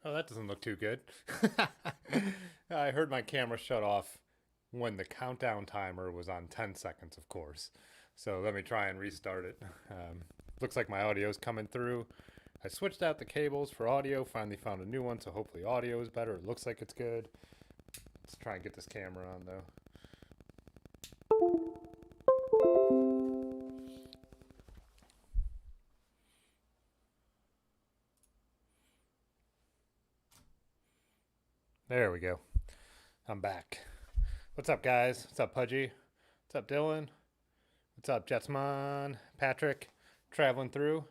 Oh, that doesn't look too good. I heard my camera shut off when the countdown timer was on 10 seconds, of course. So let me try and restart it. Looks like my audio is coming through. I switched out the cables for audio, finally found a new one, so hopefully audio is better. It looks like it's good. Let's try and get this camera on, though. There we go. I'm back. What's up, guys? What's up, Pudgy? What's up, Dylan? What's up, Jetsmon? Patrick? Traveling through?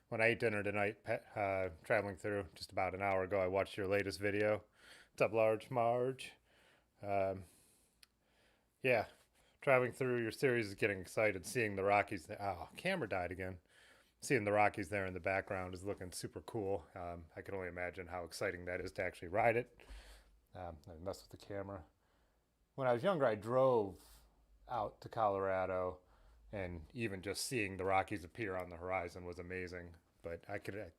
When I ate dinner tonight, traveling through just about an hour ago, I watched your latest video. What's up, Large Marge? Um, yeah, traveling through your series is getting excited. Seeing the Rockies. Oh, camera died again. Seeing the Rockies there in the background is looking super cool. I can only imagine how exciting that is to actually ride it. I mess with the camera. When I was younger, I drove out to Colorado, and even just seeing the Rockies appear on the horizon was amazing. But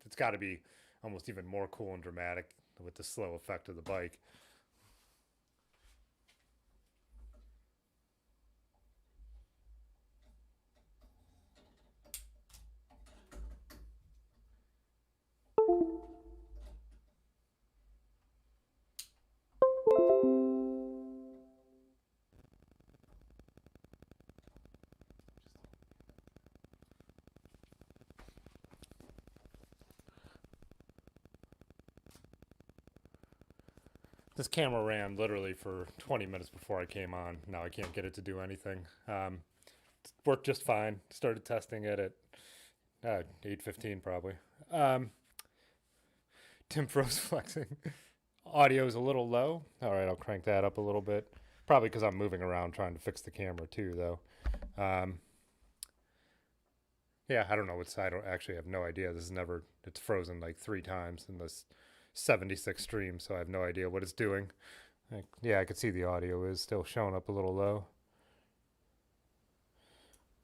it's got to be almost even more cool and dramatic with the slow effect of the bike. This camera ran literally for 20 minutes before I came on. Now I can't get it to do anything. It worked just fine. Started testing it at 8:15 probably. Tim Fro's flexing. Audio is a little low. All right, I'll crank that up a little bit. Probably because I'm moving around trying to fix the camera too, though. Yeah, I don't know I don't actually have no idea. It's frozen like 3 times in this 76 stream, so I have no idea what it's doing. Yeah, I can see the audio is still showing up a little low.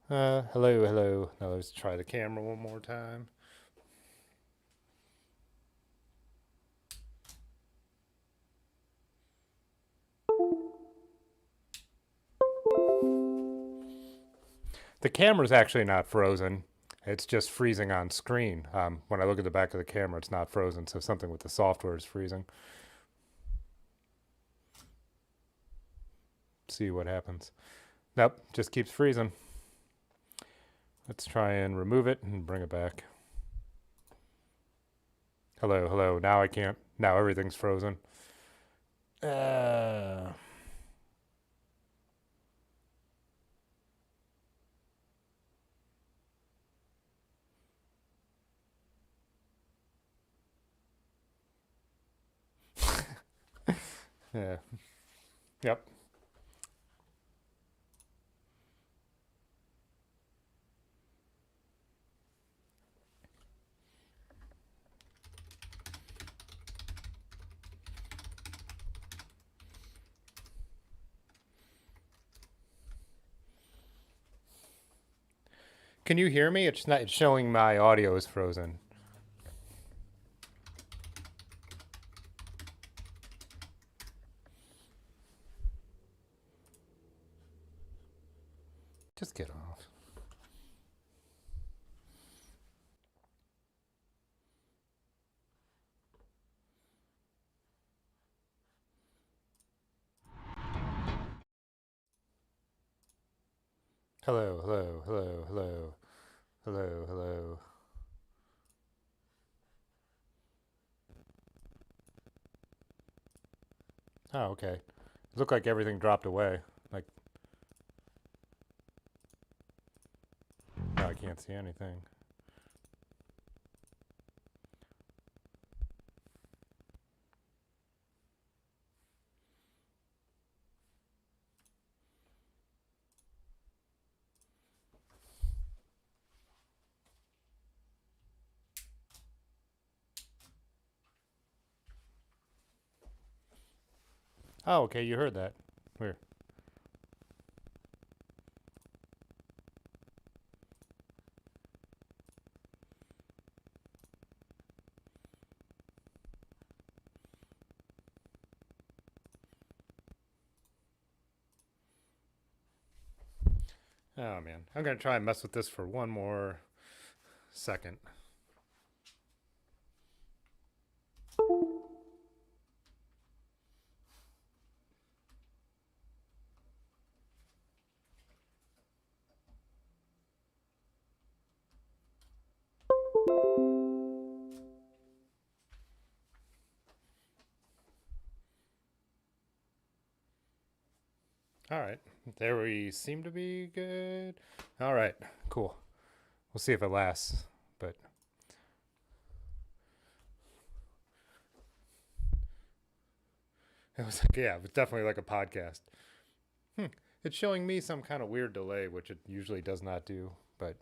Hello, hello. Now let's try the camera one more time. The camera's actually not frozen. It's just freezing on screen. When I look at the back of the camera, it's not frozen, so something with the software is freezing. See what happens. Nope, just keeps freezing. Let's try and remove it and bring it back. Hello, hello. Now I can't. Now everything's frozen. Yeah. Yep. Can you hear me? It's not. It's showing my audio is frozen. Just get off. Hello, hello, hello, hello, hello, hello. Oh, okay. It looked like everything dropped away. Like, no, I can't see anything. Oh, okay, you heard that. Weird. Oh, man. I'm going to try and mess with this for one more second. All right. There we seem to be good. All right. Cool. We'll see if it lasts. But it was like, yeah, it was definitely like a podcast. It's showing me some kind of weird delay, which it usually does not do. But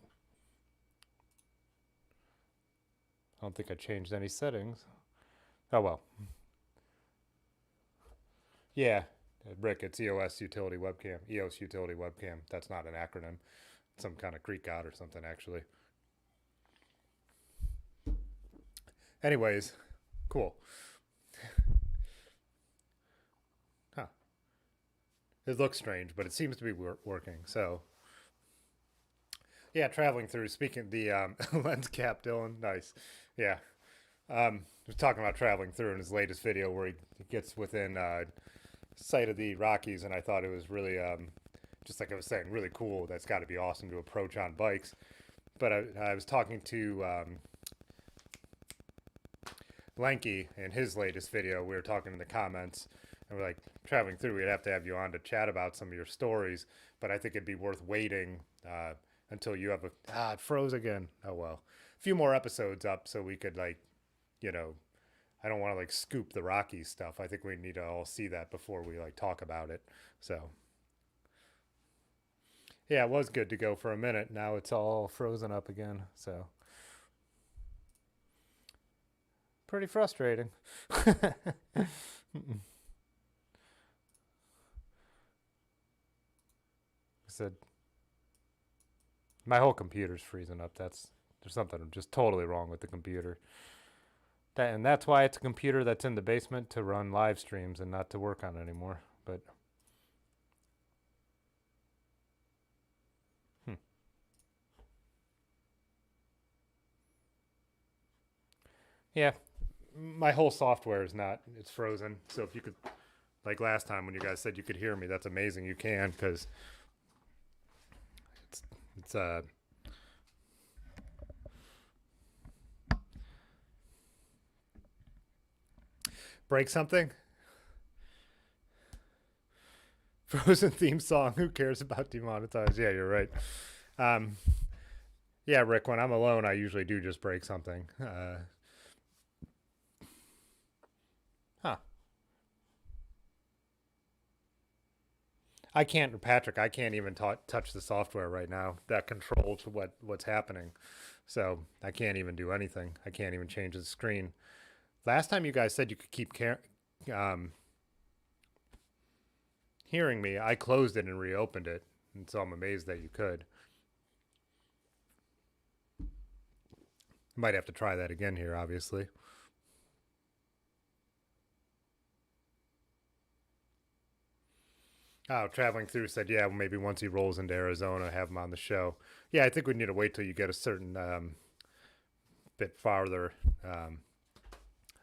I don't think I changed any settings. Oh, well. Yeah. Rick, it's EOS Utility Webcam. EOS Utility Webcam. That's not an acronym. It's some kind of Greek god or something, actually. Anyways, cool. Huh. It looks strange, but it seems to be working. So, yeah, traveling through. Speaking the lens cap, Dylan. Nice. Yeah. He was talking about traveling through in his latest video where he gets within sight of the Rockies, and I thought it was really, just like I was saying, really cool. That's got to be awesome to approach on bikes. But I was talking to Lanky in his latest video. We were talking in the comments, and we're like, traveling through, we'd have to have you on to chat about some of your stories. But I think it'd be worth waiting until you have it froze again. Oh well, a few more episodes up so we could like, you know, I don't want to like scoop the Rockies stuff. I think we need to all see that before we like talk about it. So yeah, it was good to go for a minute. Now it's all frozen up again. So pretty frustrating. I said my whole computer's freezing up. There's something just totally wrong with the computer. And that's why it's a computer that's in the basement to run live streams and not to work on anymore. But hmm. Yeah, my whole software is not. It's frozen. So if you could, like last time when you guys said you could hear me, that's amazing. You can because it's break something. Frozen theme song. Who cares about demonetized? Yeah, you're right. Um, yeah, Rick. When I'm alone, I usually do just break something. Huh. I can't, Patrick. I can't even touch the software right now that controls what's happening. So I can't even do anything. I can't even change the screen. Last time you guys said you could keep um, hearing me, I closed it and reopened it, and so I'm amazed that you could. Might have to try that again here, obviously. Oh, traveling through said, yeah, well, maybe once he rolls into Arizona, have him on the show. Yeah, I think we need to wait till you get a certain bit farther, um,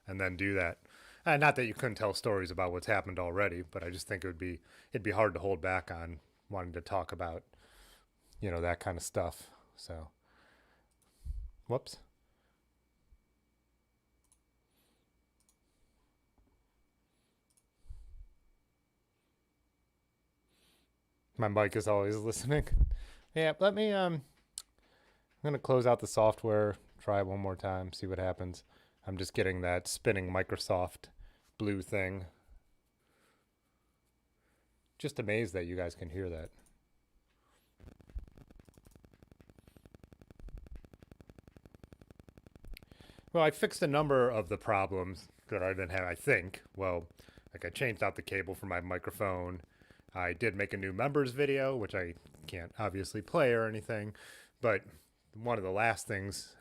and then do that. Not that you couldn't tell stories about what's happened already, but I just think it'd be hard to hold back on wanting to talk about that kind of stuff. So, whoops. My mic is always listening. Yeah, let me I'm gonna close out the software, try it one more time, see what happens. I'm just getting that spinning Microsoft blue thing. Just amazed that you guys can hear that. Well, I fixed a number of the problems that I've been having, I think. Well, like I changed out the cable for my microphone. I did make a new members video, which I can't obviously play or anything. But one of the last things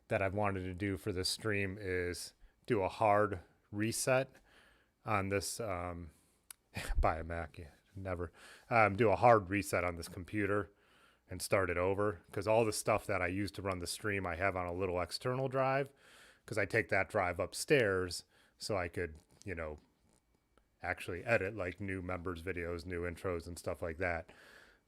that I've wanted to do for this stream is do a hard reset on this. Buy a Mac, yeah, never. Do a hard reset on this computer and start it over, because all the stuff that I use to run the stream I have on a little external drive, because I take that drive upstairs so I could, you know, actually edit like new members videos, new intros and stuff like that.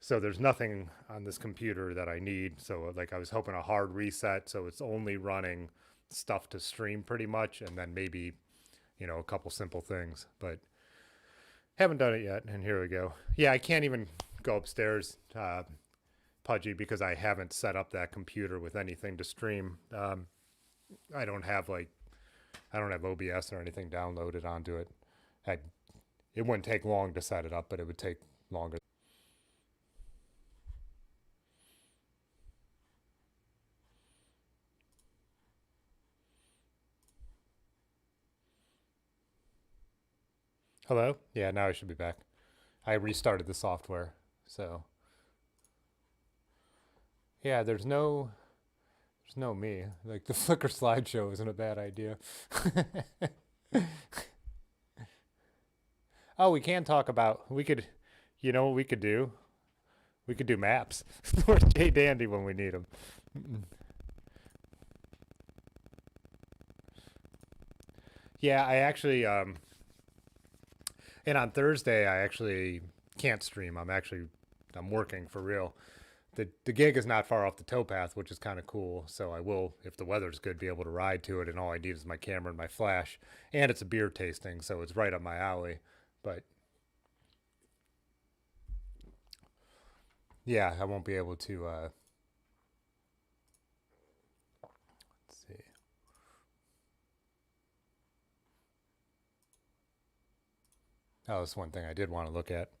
So there's nothing on this computer that I need. So like I was hoping a hard reset so it's only running stuff to stream pretty much, and then maybe, you know, a couple simple things, but haven't done it yet. And here we go. Yeah, I can't even go upstairs, Pudgy, because I haven't set up that computer with anything to stream. I don't have OBS or anything downloaded onto it. It wouldn't take long to set it up, but it would take longer. Hello? Yeah, now I should be back. I restarted the software, so yeah, there's no me. Like the Flickr slideshow isn't a bad idea. Oh, we can talk about, we could, you know what we could do? We could do maps. We're Jay Dandy when we need them. Yeah, I actually, and on Thursday I actually can't stream. I'm working for real. The gig is not far off the towpath, which is kind of cool. So I will, if the weather's good, be able to ride to it. And all I need is my camera and my flash. And it's a beer tasting, so it's right up my alley. But yeah, I won't be able to. Let's see. Oh, that's one thing I did want to look at.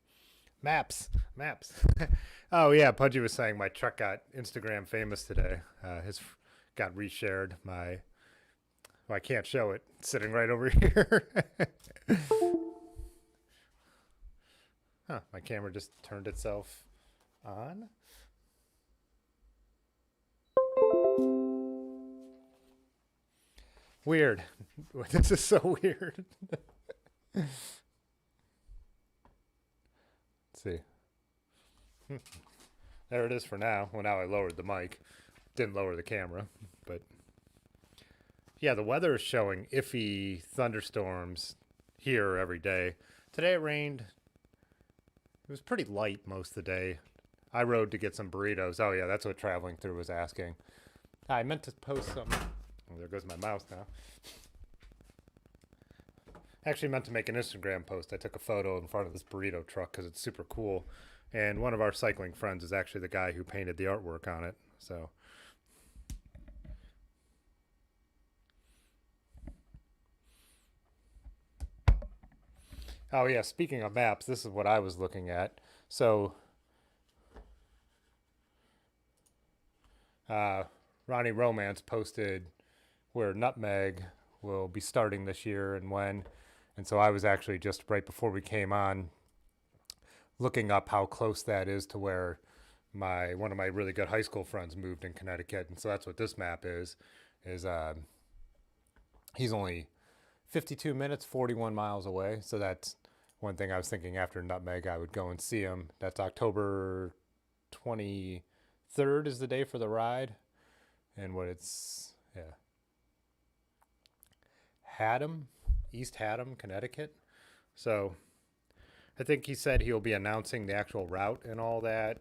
Maps. Oh yeah, Pudgy was saying my truck got Instagram famous today. His got reshared. Well, I can't show it. It's sitting right over here. Huh, my camera just turned itself on. Weird. This is so weird. Let's see. There it is for now. Well, now I lowered the mic. Didn't lower the camera, but yeah, the weather is showing iffy thunderstorms here every day. Today it rained. It was pretty light most of the day. I rode to get some burritos. Oh yeah, that's what traveling through was asking. I meant to post some. Oh, there goes my mouse now. Actually meant to make an Instagram post. I took a photo in front of this burrito truck because it's super cool. And one of our cycling friends is actually the guy who painted the artwork on it. So oh yeah, speaking of maps, this is what I was looking at. So Ronnie Romance posted where Nutmeg will be starting this year and when. And so I was actually just right before we came on looking up how close that is to where one of my really good high school friends moved in Connecticut. And so that's what this map is he's only 52 minutes, 41 miles away. So that's one thing I was thinking after Nutmeg, I would go and see him. That's October 23rd is the day for the ride. And Haddam, East Haddam, Connecticut. So I think he said he'll be announcing the actual route and all that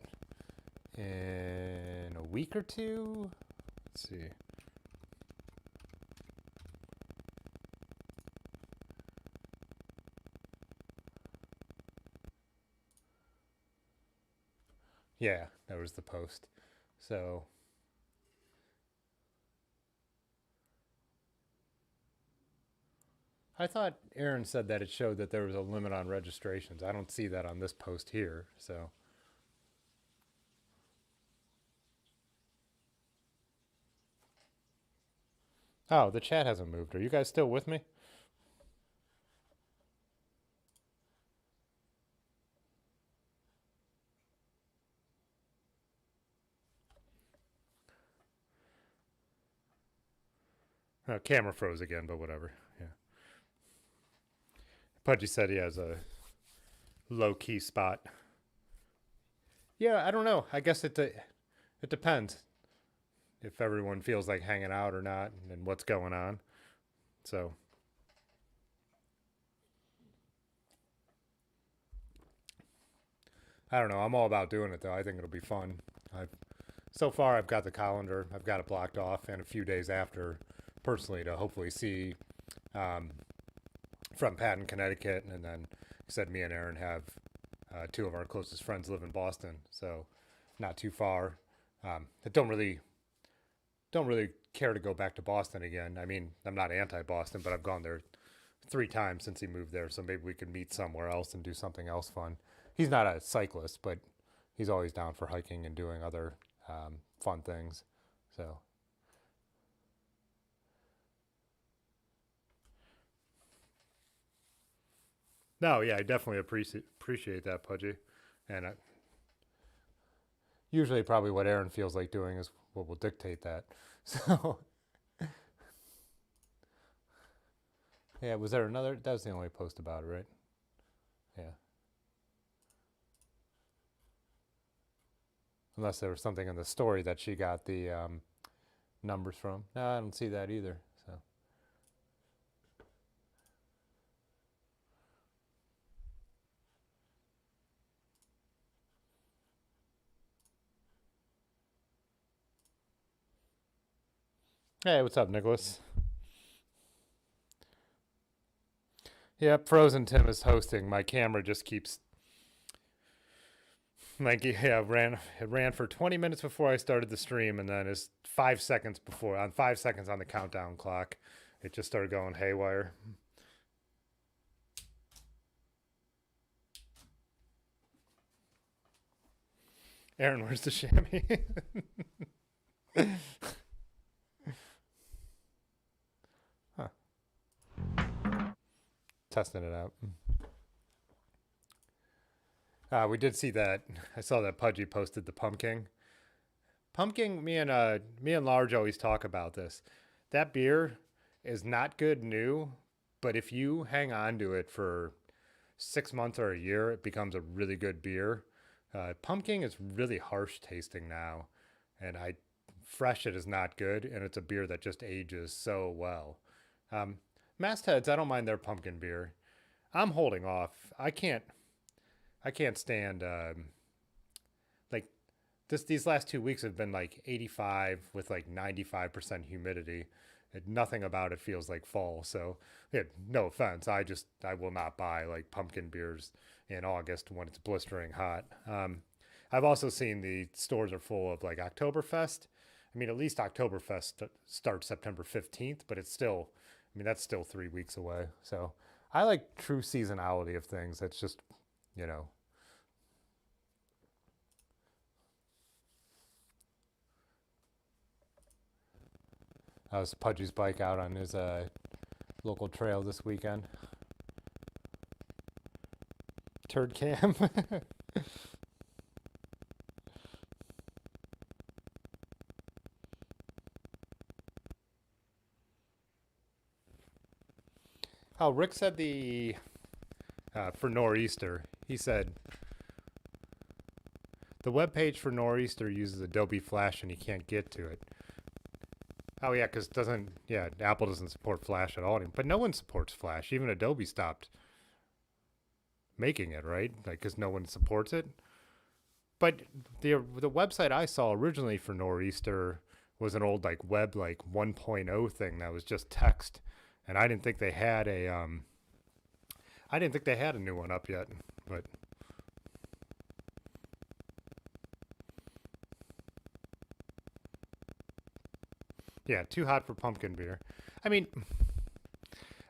in a week or two. Let's see. Yeah, that was the post. So I thought Aaron said that it showed that there was a limit on registrations. I don't see that on this post here. So, oh, the chat hasn't moved. Are you guys still with me? Camera froze again, but whatever. Yeah. Pudgy said he has a low key spot. Yeah, I don't know. I guess it depends if everyone feels like hanging out or not, and what's going on. So I don't know. I'm all about doing it though. I think it'll be fun. I've so far I've got the calendar. I've got it blocked off, and a few days after, personally, to hopefully see um, from Patton, Connecticut, and then said me and Aaron have two of our closest friends live in Boston, so not too far. I don't really care to go back to Boston again. I mean, I'm not anti-Boston, but I've gone there 3 times since he moved there, so maybe we could meet somewhere else and do something else fun. He's not a cyclist, but he's always down for hiking and doing other fun things. So, no, yeah, I definitely appreciate that, Pudgy. And usually, probably what Aaron feels like doing is what will dictate that. So, yeah, was there another? That was the only post about it, right? Yeah. Unless there was something in the story that she got the numbers from. No, I don't see that either. So, hey, what's up, Nicholas? Yep, Frozen Tim is hosting. My camera just keeps like yeah, it ran for 20 minutes before I started the stream, and then is 5 seconds before on 5 seconds on the countdown clock, it just started going haywire. Aaron, where's the chamois? Huh. Testing it out. We did see that. I saw that Pudgy posted the pumpkin. Pumpkin. Me and Large always talk about this. That beer is not good new, but if you hang on to it for 6 months or a year, it becomes a really good beer. Pumpkin is really harsh tasting now, and I fresh it is not good, and it's a beer that just ages so well. Um, Mastheads, I don't mind their pumpkin beer. I'm holding off. I can't stand like these last 2 weeks have been like 85 with like 95% humidity. Nothing about it feels like fall. So, yeah, no offense. I will not buy like pumpkin beers in August when it's blistering hot. I've also seen the stores are full of like Oktoberfest. I mean, at least Oktoberfest starts September 15th, but it's still, I mean, that's still 3 weeks away. So I like true seasonality of things. It's just, you know, I was Pudgy's bike out on his local trail this weekend. Turd cam. Oh, Rick said the for Nor'easter. He said the web page for Nor'easter uses Adobe Flash and he can't get to it. Oh yeah, because doesn't yeah Apple doesn't support Flash at all. But no one supports Flash. Even Adobe stopped making it, right? Like because no one supports it. But the website I saw originally for Nor'easter was an old like web like 1.0 thing that was just text, and I didn't think they had a I didn't think they had a new one up yet. But Yeah, too hot for pumpkin beer. I mean,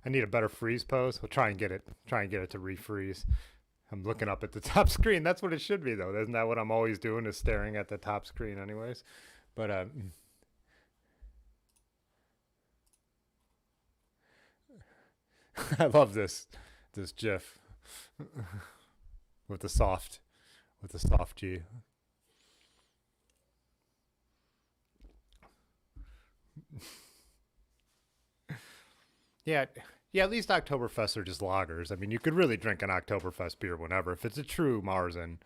I need a better freeze pose. We'll try and get it. Try and get it to refreeze. I'm looking up at the top screen. That's what it should be, though. Isn't that what I'm always doing? Is staring at the top screen, anyways. But I love this GIF with the soft G. Yeah, yeah. At least Oktoberfest are just lagers. I mean, you could really drink an Oktoberfest beer whenever. If it's a true Marzen,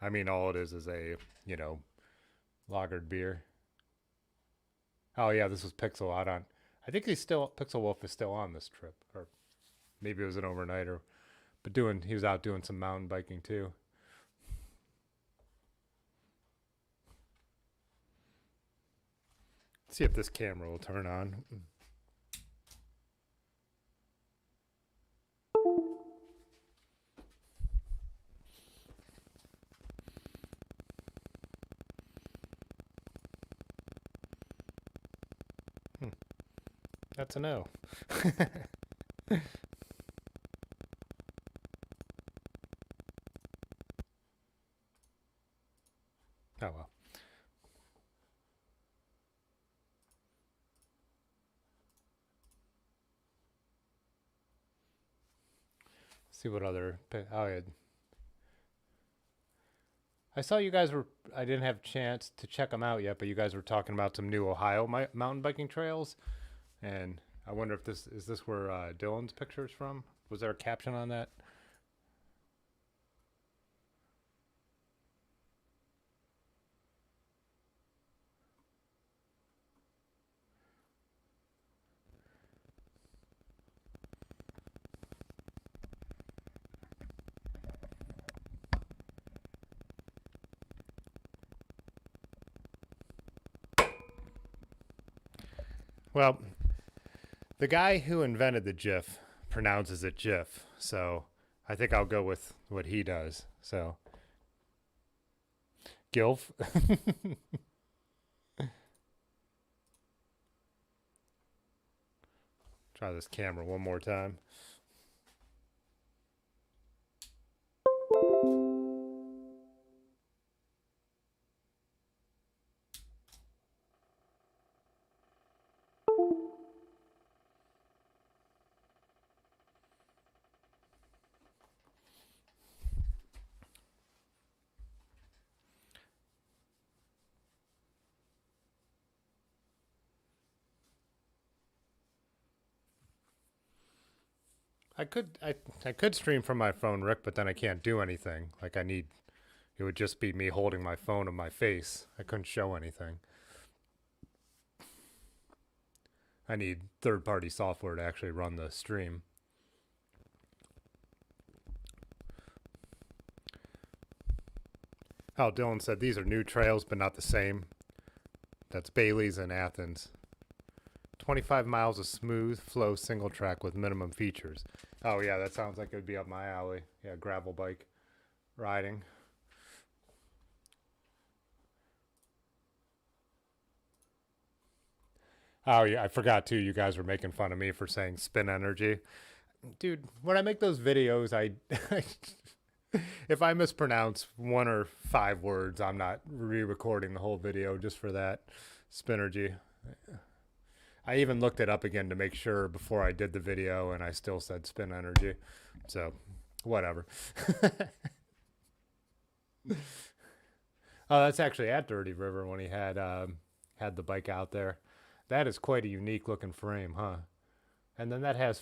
I mean, all it is a you know lagered beer. Oh yeah, this was Pixel out on. I think he's still Pixel Wolf is still on this trip, or maybe it was an overnighter. But he was out doing some mountain biking too. Let's see if this camera will turn on. Hmm. That's a no. Oh well. See what other. Oh yeah. I saw you guys were. I didn't have a chance to check them out yet, but you guys were talking about some new Ohio mountain biking trails, and I wonder if this is this where Dylan's picture is from. Was there a caption on that? Well, the guy who invented the GIF pronounces it GIF, so I think I'll go with what he does. So, Gilf. Try this camera one more time. I could stream from my phone, Rick, but then I can't do anything. Like I need it would just be me holding my phone to my face. I couldn't show anything. I need third-party software to actually run the stream. Oh, Dylan said these are new trails, but not the same. That's Bailey's in Athens. 25 miles of smooth flow single track with minimum features. Oh yeah, that sounds like it would be up my alley. Yeah, gravel bike riding. Oh yeah, I forgot too. You guys were making fun of me for saying spin energy. Dude, when I make those videos, if I mispronounce one or five words, I'm not re-recording the whole video just for that. Spinergy. I even looked it up again to make sure before I did the video, and I still said spin energy. So, whatever. Oh, that's actually at Dirty River when he had the bike out there. That is quite a unique looking frame, huh? And then that has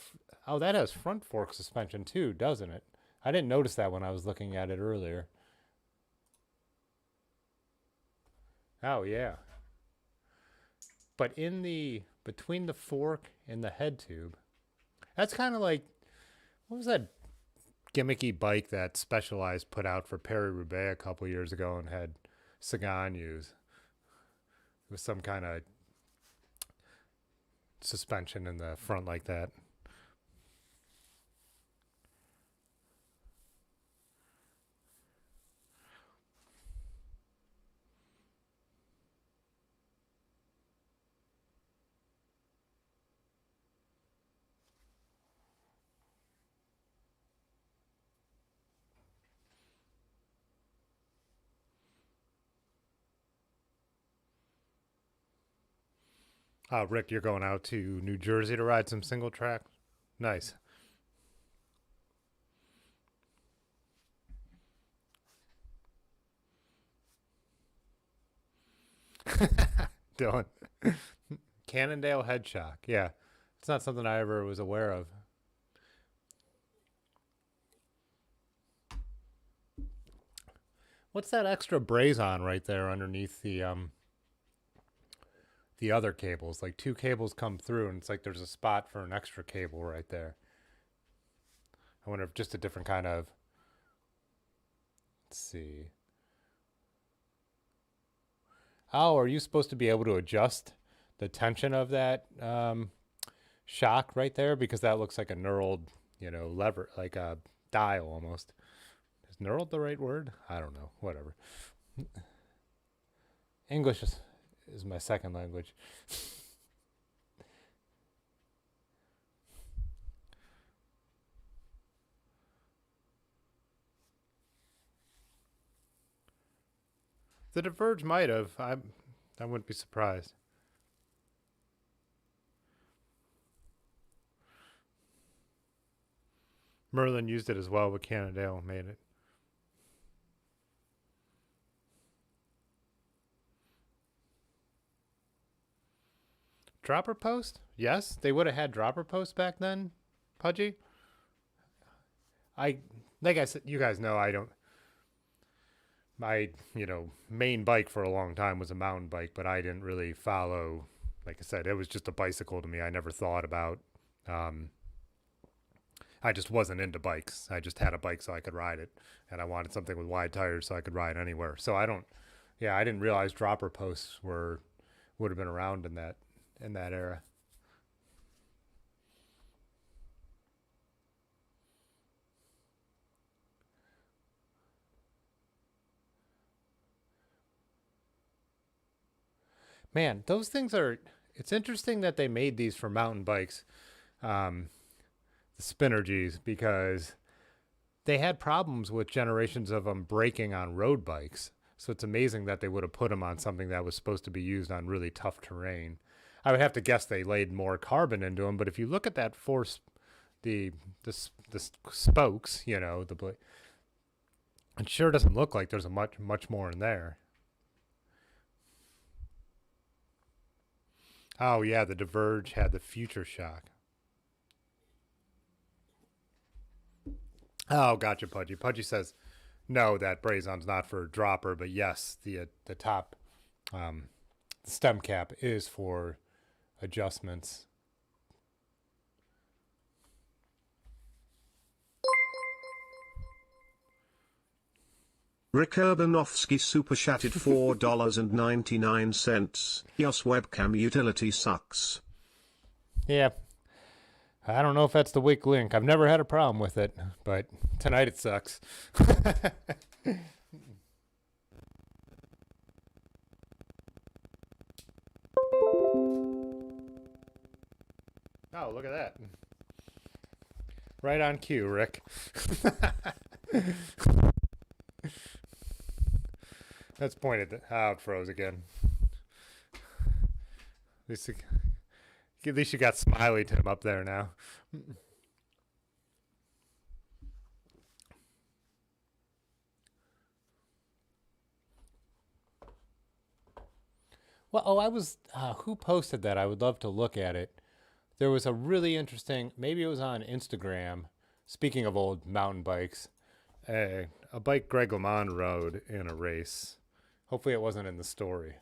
front fork suspension too, doesn't it? I didn't notice that when I was looking at it earlier. Oh yeah. But in the between the fork and the head tube, that's kind of like what was that gimmicky bike that Specialized put out for Perry Roubaix a couple years ago and had Sagan use? It was some kind of suspension in the front like that. Rick, you're going out to New Jersey to ride some single track? Nice. Dylan. Cannondale head shock. Yeah. It's not something I ever was aware of. What's that extra braze on right there underneath the other cables? Like two cables come through and it's like there's a spot for an extra cable right there. I wonder if just a different kind of, let's see. Oh, are you supposed to be able to adjust the tension of that shock right there? Because that looks like a knurled, lever, like a dial almost. Is knurled the right word? I don't know. Whatever. English is my second language. The Diverge might have. I wouldn't be surprised. Merlin used it as well, but Cannondale made it. Dropper post? Yes, they would have had dropper post back then, Pudgy. I like I said, you guys know I don't. My main bike for a long time was a mountain bike, but I didn't really follow. Like I said, it was just a bicycle to me. I never thought about. Um, I just wasn't into bikes. I just had a bike so I could ride it, and I wanted something with wide tires so I could ride anywhere. So I don't. Yeah, I didn't realize dropper posts would have been around in that era. Man, those things are. It's interesting that they made these for mountain bikes, um, the Spinergies, because they had problems with generations of them breaking on road bikes. So it's amazing that they would have put them on something that was supposed to be used on really tough terrain. I would have to guess they laid more carbon into them, but if you look at that force, the the spokes, it sure doesn't look like there's a much more in there. Oh yeah, the Diverge had the Future Shock. Oh, gotcha, Pudgy. Pudgy says no, that Brazon's not for dropper, but yes, the top um, stem cap is for adjustments. Rick Urbanovsky super chatted $4.99. Yos webcam utility sucks. Yeah, I don't know if that's the weak link. I've never had a problem with it, but tonight it sucks. Oh, look at that. Right on cue, Rick. That's pointed. Oh, it froze again. At least you got Smiley Tim up there now. Well, oh, I was. Who posted that? I would love to look at it. There was a really interesting. Maybe it was on Instagram. Speaking of old mountain bikes, a bike Greg LeMond rode in a race. Hopefully, it wasn't in the story.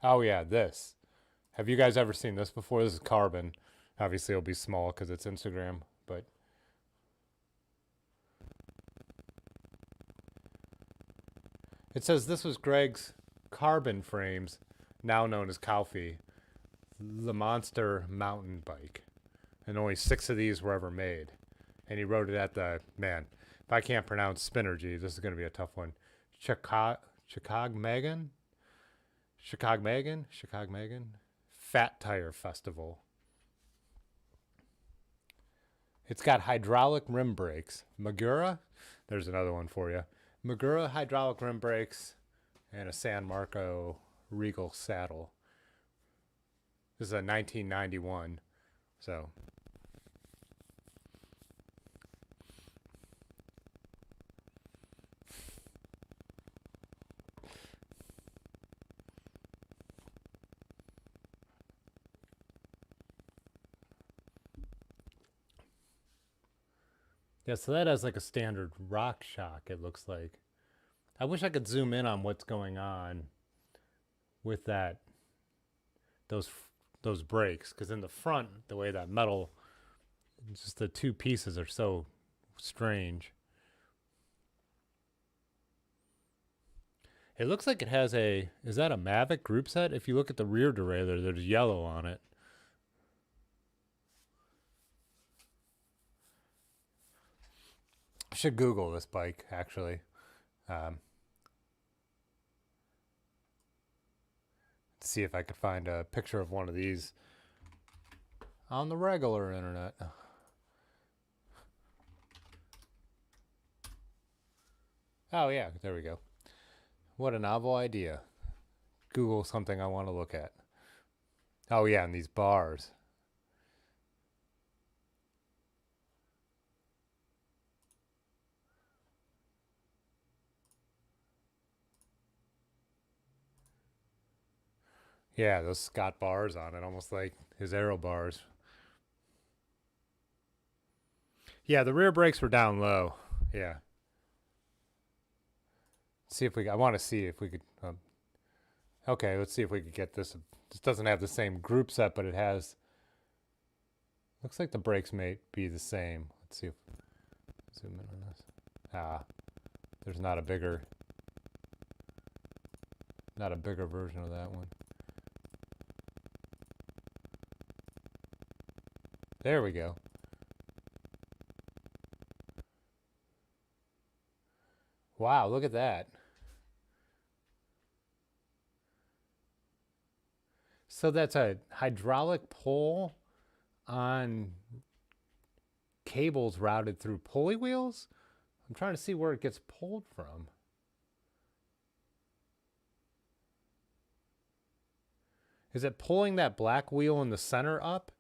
Oh yeah, this. Have you guys ever seen this before? This is carbon. Obviously, it'll be small because it's Instagram, but it says this was Greg's carbon frames, now known as Calfee, the Monster mountain bike, and only 6 of these were ever made. And he wrote it at the man. If I can't pronounce Spinergy, this is going to be a tough one. Chicago Megan, Chicago Megan, Fat Tire Festival. It's got hydraulic rim brakes. Magura, there's another one for you. Magura hydraulic rim brakes and a San Marco Regal saddle. This is a 1991, so. Yeah, so that has like a standard rock shock, it looks like. I wish I could zoom in on what's going on with those those brakes, because in the front, the way that metal, just the two pieces are so strange. It looks like it has is that a Mavic group set? If you look at the rear derailleur, there's yellow on it. I should Google this bike, actually. See if I could find a picture of one of these on the regular internet. Oh, yeah, there we go. What a novel idea. Google something I want to look at. Oh, yeah, and these bars. Yeah, those Scott bars on it, almost like his aero bars. Yeah, the rear brakes were down low. Yeah. See if I want to see if we could. Okay, let's see if we could get this. This doesn't have the same group set, but it has. Looks like the brakes may be the same. Let's see if. Zoom in on this. There's not a bigger version of that one. There we go. Wow, look at that. So that's a hydraulic pull on cables routed through pulley wheels? I'm trying to see where it gets pulled from. Is it pulling that black wheel in the center up?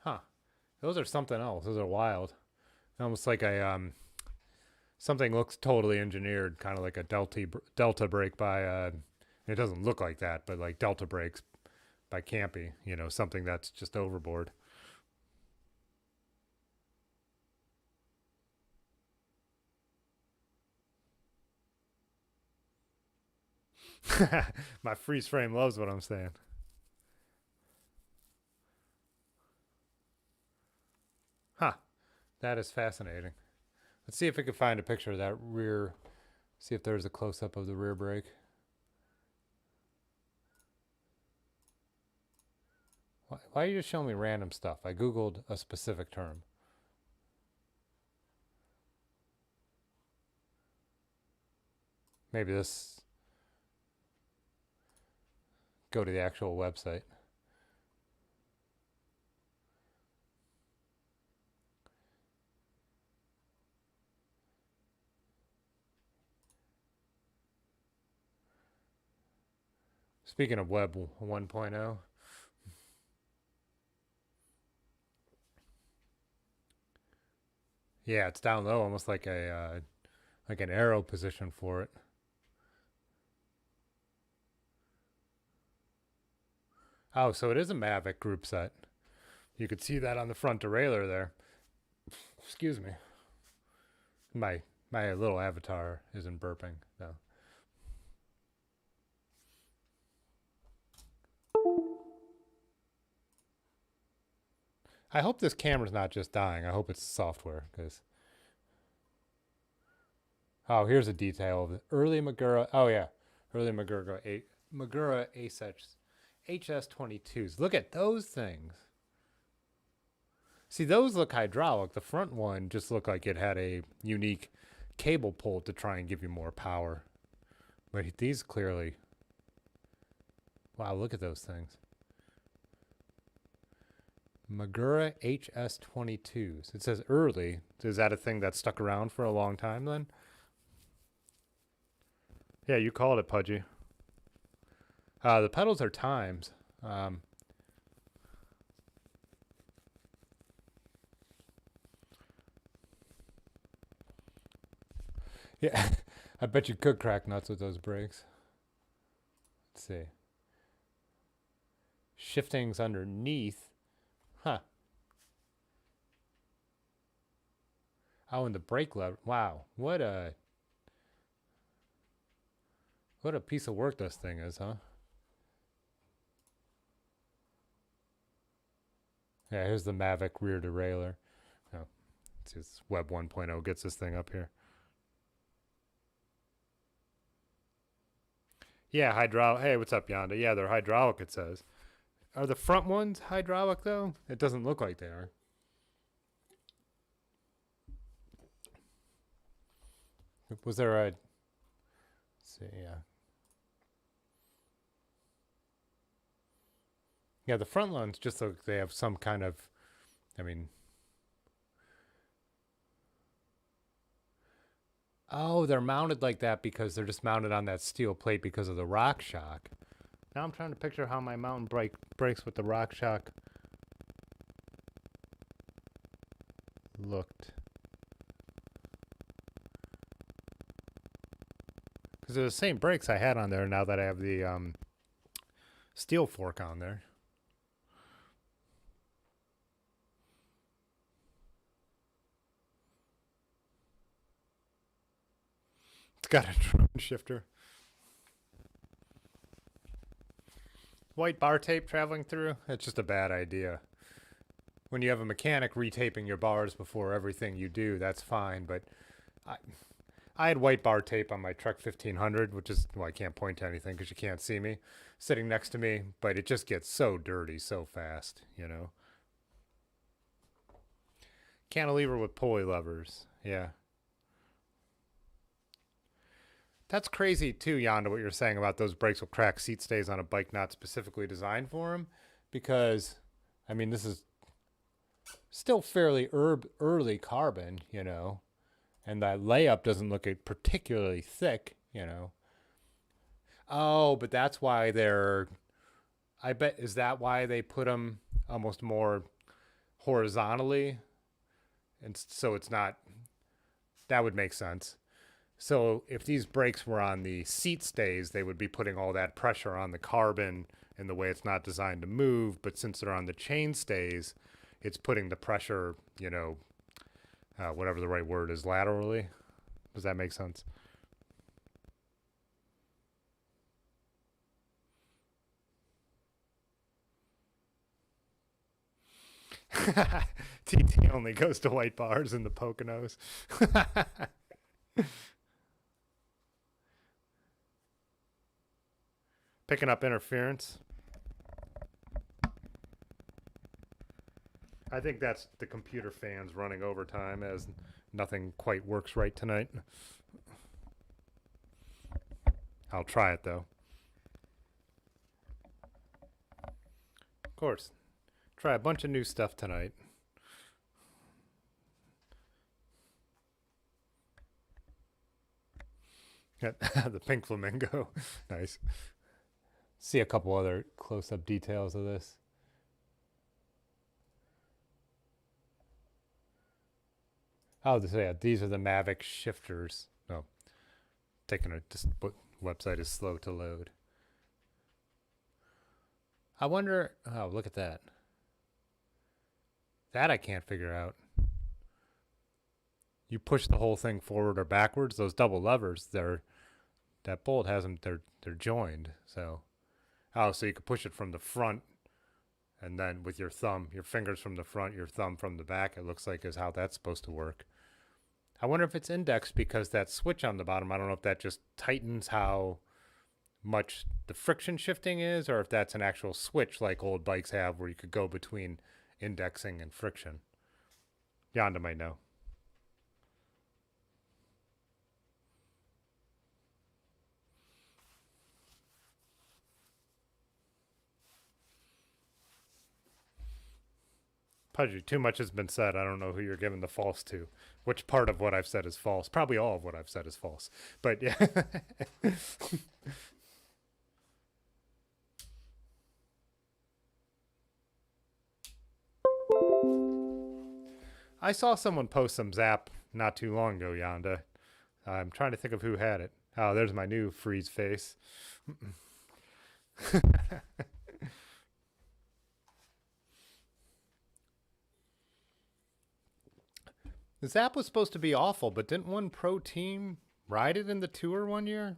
Huh. Those are something else. Those are wild. Almost like a something looks totally engineered, kind of like a Delta brake by it doesn't look like that, but like Delta brakes by Campy, you know, something that's just overboard. My freeze frame loves what I'm saying. Huh. That is fascinating. Let's see if we can find a picture of that rear. See if there's a close up of the rear brake. Why are you just showing me random stuff? I Googled a specific term. Maybe this. Go to the actual website. Speaking of Web 1.0, yeah, it's down low, almost like like an arrow position for it. Oh, so it is a Mavic group set. You could see that on the front derailleur there. Excuse me. My little avatar isn't burping though. I hope this camera's not just dying. I hope it's software, because. Oh, here's a detail of the early Magura. Oh yeah, early Magura HS22s. Look at those things. See, those look hydraulic. The front one just looked like it had a unique cable pull to try and give you more power. But these clearly. Wow, look at those things. Magura HS22s. It says early. Is that a thing that stuck around for a long time then? Yeah, you called it, Pudgy. The pedals are times. Yeah, I bet you could crack nuts with those brakes. Let's see. Shifting's underneath. Huh. Oh, and the brake lever. Wow, what a piece of work this thing is, huh? Yeah, here's the Mavic rear derailleur. Oh, it's just Web 1.0 gets this thing up here. Yeah, hydraulic. Hey, what's up, Yonda? Yeah, they're hydraulic, it says. Are the front ones hydraulic, though? It doesn't look like they are. Was there a... Let's see, yeah. Yeah, the front ones just look like they have some kind of... I mean... Oh, they're mounted like that because they're just mounted on that steel plate because of the rock shock. Now I'm trying to picture how my mountain bike brakes with the rock shock looked. Because they're the same brakes I had on there now that I have the steel fork on there. It's got a drone shifter. White bar tape traveling through? That's just a bad idea. When you have a mechanic retaping your bars before everything you do, that's fine. But I had white bar tape on my Truck 1500, which is, well, I can't point to anything because you can't see me, sitting next to me. But it just gets so dirty so fast, you know. Cantilever with pulley levers. Yeah. That's crazy too, Yonda, what you're saying about those brakes will crack seat stays on a bike not specifically designed for them. Because, I mean, this is still fairly early carbon, you know. And that layup doesn't look particularly thick, you know. Oh, but that's why they're... I bet, is that why they put them almost more horizontally? And so it's not... That would make sense. So if these brakes were on the seat stays, they would be putting all that pressure on the carbon in the way it's not designed to move. But since they're on the chain stays, it's putting the pressure, you know, whatever the right word is, laterally. Does that make sense? TT only goes to white bars in the Poconos. Picking up interference. I think that's the computer fans running overtime as nothing quite works right tonight. I'll try it though. Of course. Try a bunch of new stuff tonight. The pink flamingo. Nice. See a couple other close-up details of this. Oh, yeah, these are the Mavic shifters. No, taking a website is slow to load. I wonder. Oh, look at that. That I can't figure out. You push the whole thing forward or backwards. Those double levers, that bolt has them. They're joined. So. Oh, so you could push it from the front and then with your thumb, your fingers from the front, your thumb from the back, it looks like is how that's supposed to work. I wonder if it's indexed because that switch on the bottom, I don't know if that just tightens how much the friction shifting is or if that's an actual switch like old bikes have where you could go between indexing and friction. Yonda might know. Pudgy, too much has been said. I don't know who you're giving the false to. Which part of what I've said is false? Probably all of what I've said is false. But yeah. I saw someone post some Zap not too long ago, Yonda. I'm trying to think of who had it. Oh, there's my new freeze face. The Zap was supposed to be awful, but didn't one pro team ride it in the tour one year?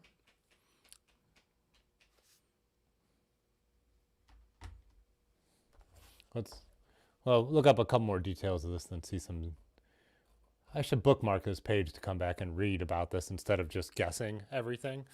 Well, look up a couple more details of this and see some. I should bookmark this page to come back and read about this instead of just guessing everything.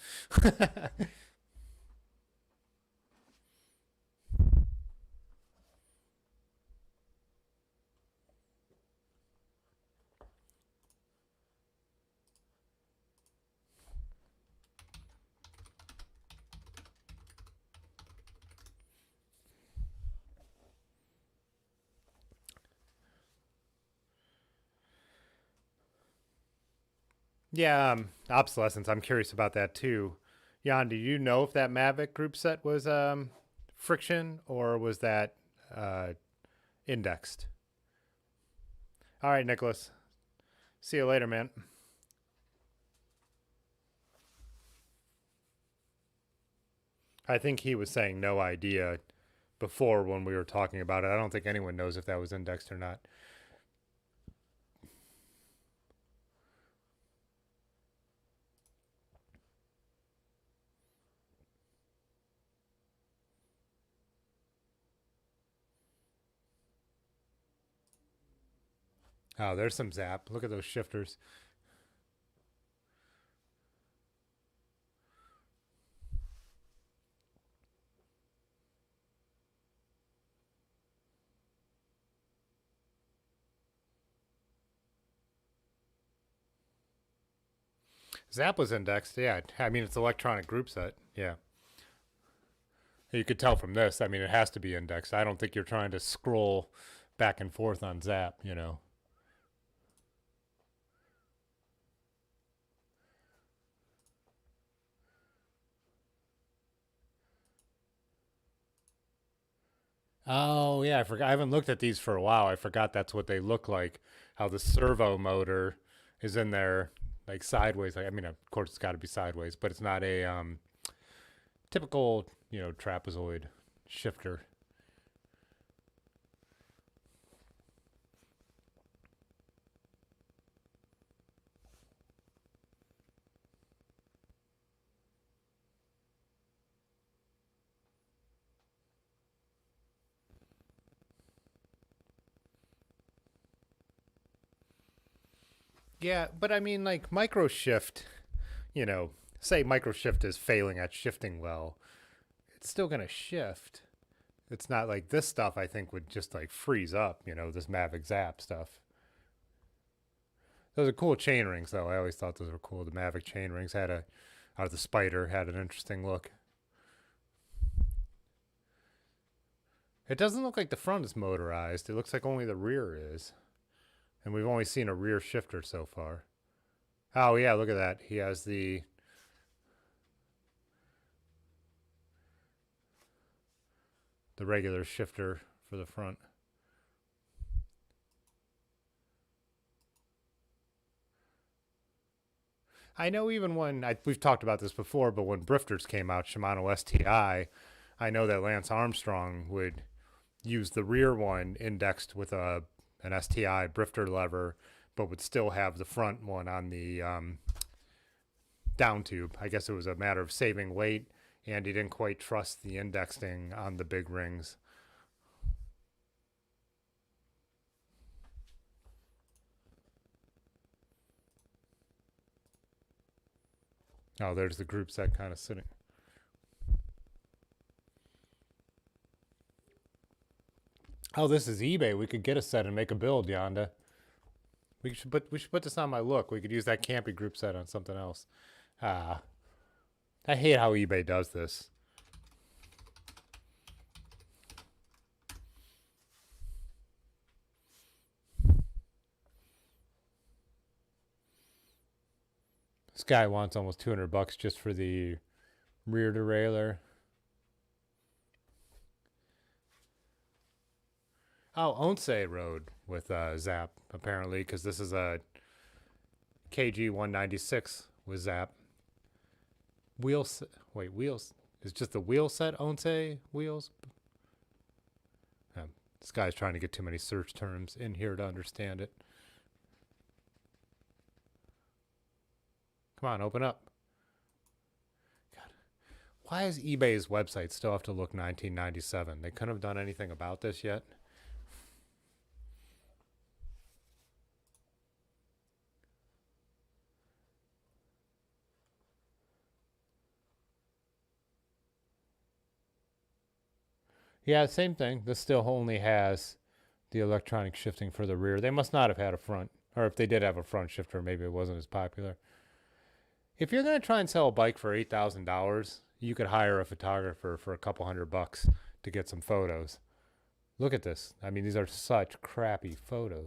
Yeah, obsolescence. I'm curious about that too. Jan, do you know if that Mavic group set was friction or was that uh, indexed? All right, Nicholas. See you later, man. I think he was saying no idea before when we were talking about it. I don't think anyone knows if that was indexed or not. Oh, there's some Zap. Look at those shifters. Zap was indexed. Yeah, I mean, it's electronic group set. Yeah. You could tell from this. I mean, it has to be indexed. I don't think you're trying to scroll back and forth on Zap, you know. Oh, yeah, I forgot. I haven't looked at these for a while. I forgot that's what they look like. How the servo motor is in there, like sideways. Like, I mean, of course, it's got to be sideways, but it's not a typical, trapezoid shifter. Yeah, but I mean, like micro shift, you know, say micro shift is failing at shifting well, it's still going to shift. It's not like this stuff, I think, would just like freeze up, this Mavic Zap stuff. Those are cool chain rings, though. I always thought those were cool. The Mavic chain rings out of the Spider, had an interesting look. It doesn't look like the front is motorized. It looks like only the rear is. And we've only seen a rear shifter so far. Oh, yeah, look at that. He has the regular shifter for the front. I know even when we've talked about this before, but when Brifters came out, Shimano STI, I know that Lance Armstrong would use the rear one indexed with an STI Brifter lever, but would still have the front one on the down tube. I guess it was a matter of saving weight, and he didn't quite trust the indexing on the big rings. Oh, there's the group set kind of sitting. Oh, this is eBay. We could get a set and make a build, Yonda. We should put this on my look. We could use that Campy group set on something else. I hate how eBay does this. This guy wants almost $200 just for the rear derailleur. Oh, Onse Road with Zap, apparently, because this is a KG 196 with Zap. Wheels. Wait, wheels. Is just the wheel set Onse wheels? This guy's trying to get too many search terms in here to understand it. Come on, open up. God. Why does eBay's website still have to look 1997? They couldn't have done anything about this yet. Yeah, same thing. This still only has the electronic shifting for the rear. They must not have had a front. Or if they did have a front shifter, maybe it wasn't as popular. If you're going to try and sell a bike for $8,000, you could hire a photographer for a couple $100 to get some photos. Look at this. I mean, these are such crappy photos.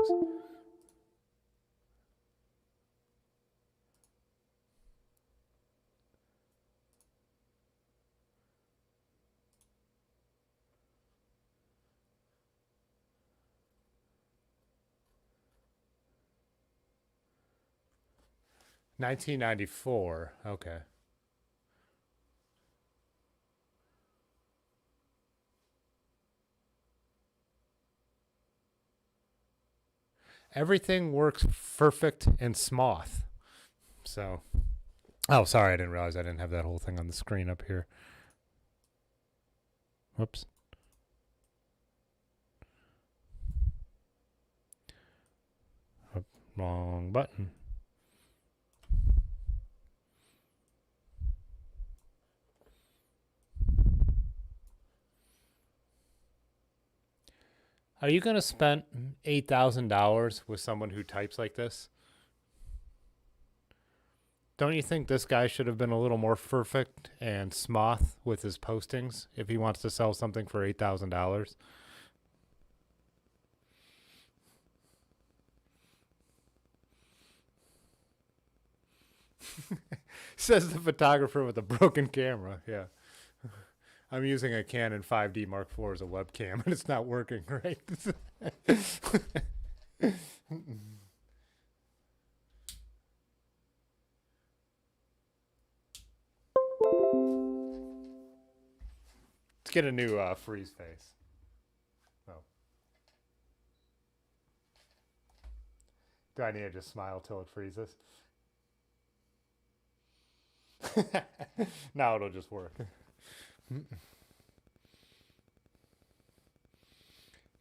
$1994. Okay. Everything works perfect and smooth. So, oh, sorry, I didn't realize I didn't have that whole thing on the screen up here. Whoops. Oh, wrong button. Are you going to spend $8,000 with someone who types like this? Don't you think this guy should have been a little more perfect and smooth with his postings if he wants to sell something for $8,000? Says the photographer with a broken camera. Yeah. I'm using a Canon 5D Mark IV as a webcam, and it's not working right. Let's get a new freeze face. Oh. Do I need to just smile till it freezes? Now it'll just work.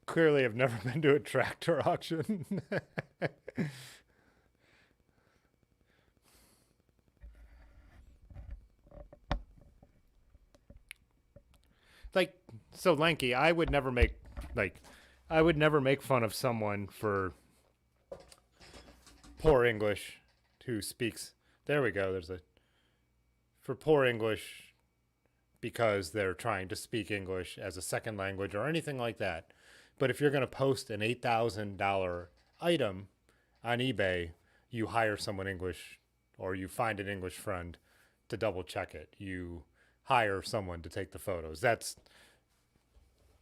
Clearly, I've never been to a tractor auction. Like, so Lanky, I would never make fun of someone for poor English who speaks. There we go. For poor English because they're trying to speak English as a second language or anything like that. But if you're going to post an $8,000 item on eBay, you hire someone English or you find an English friend to double check it. You hire someone to take the photos.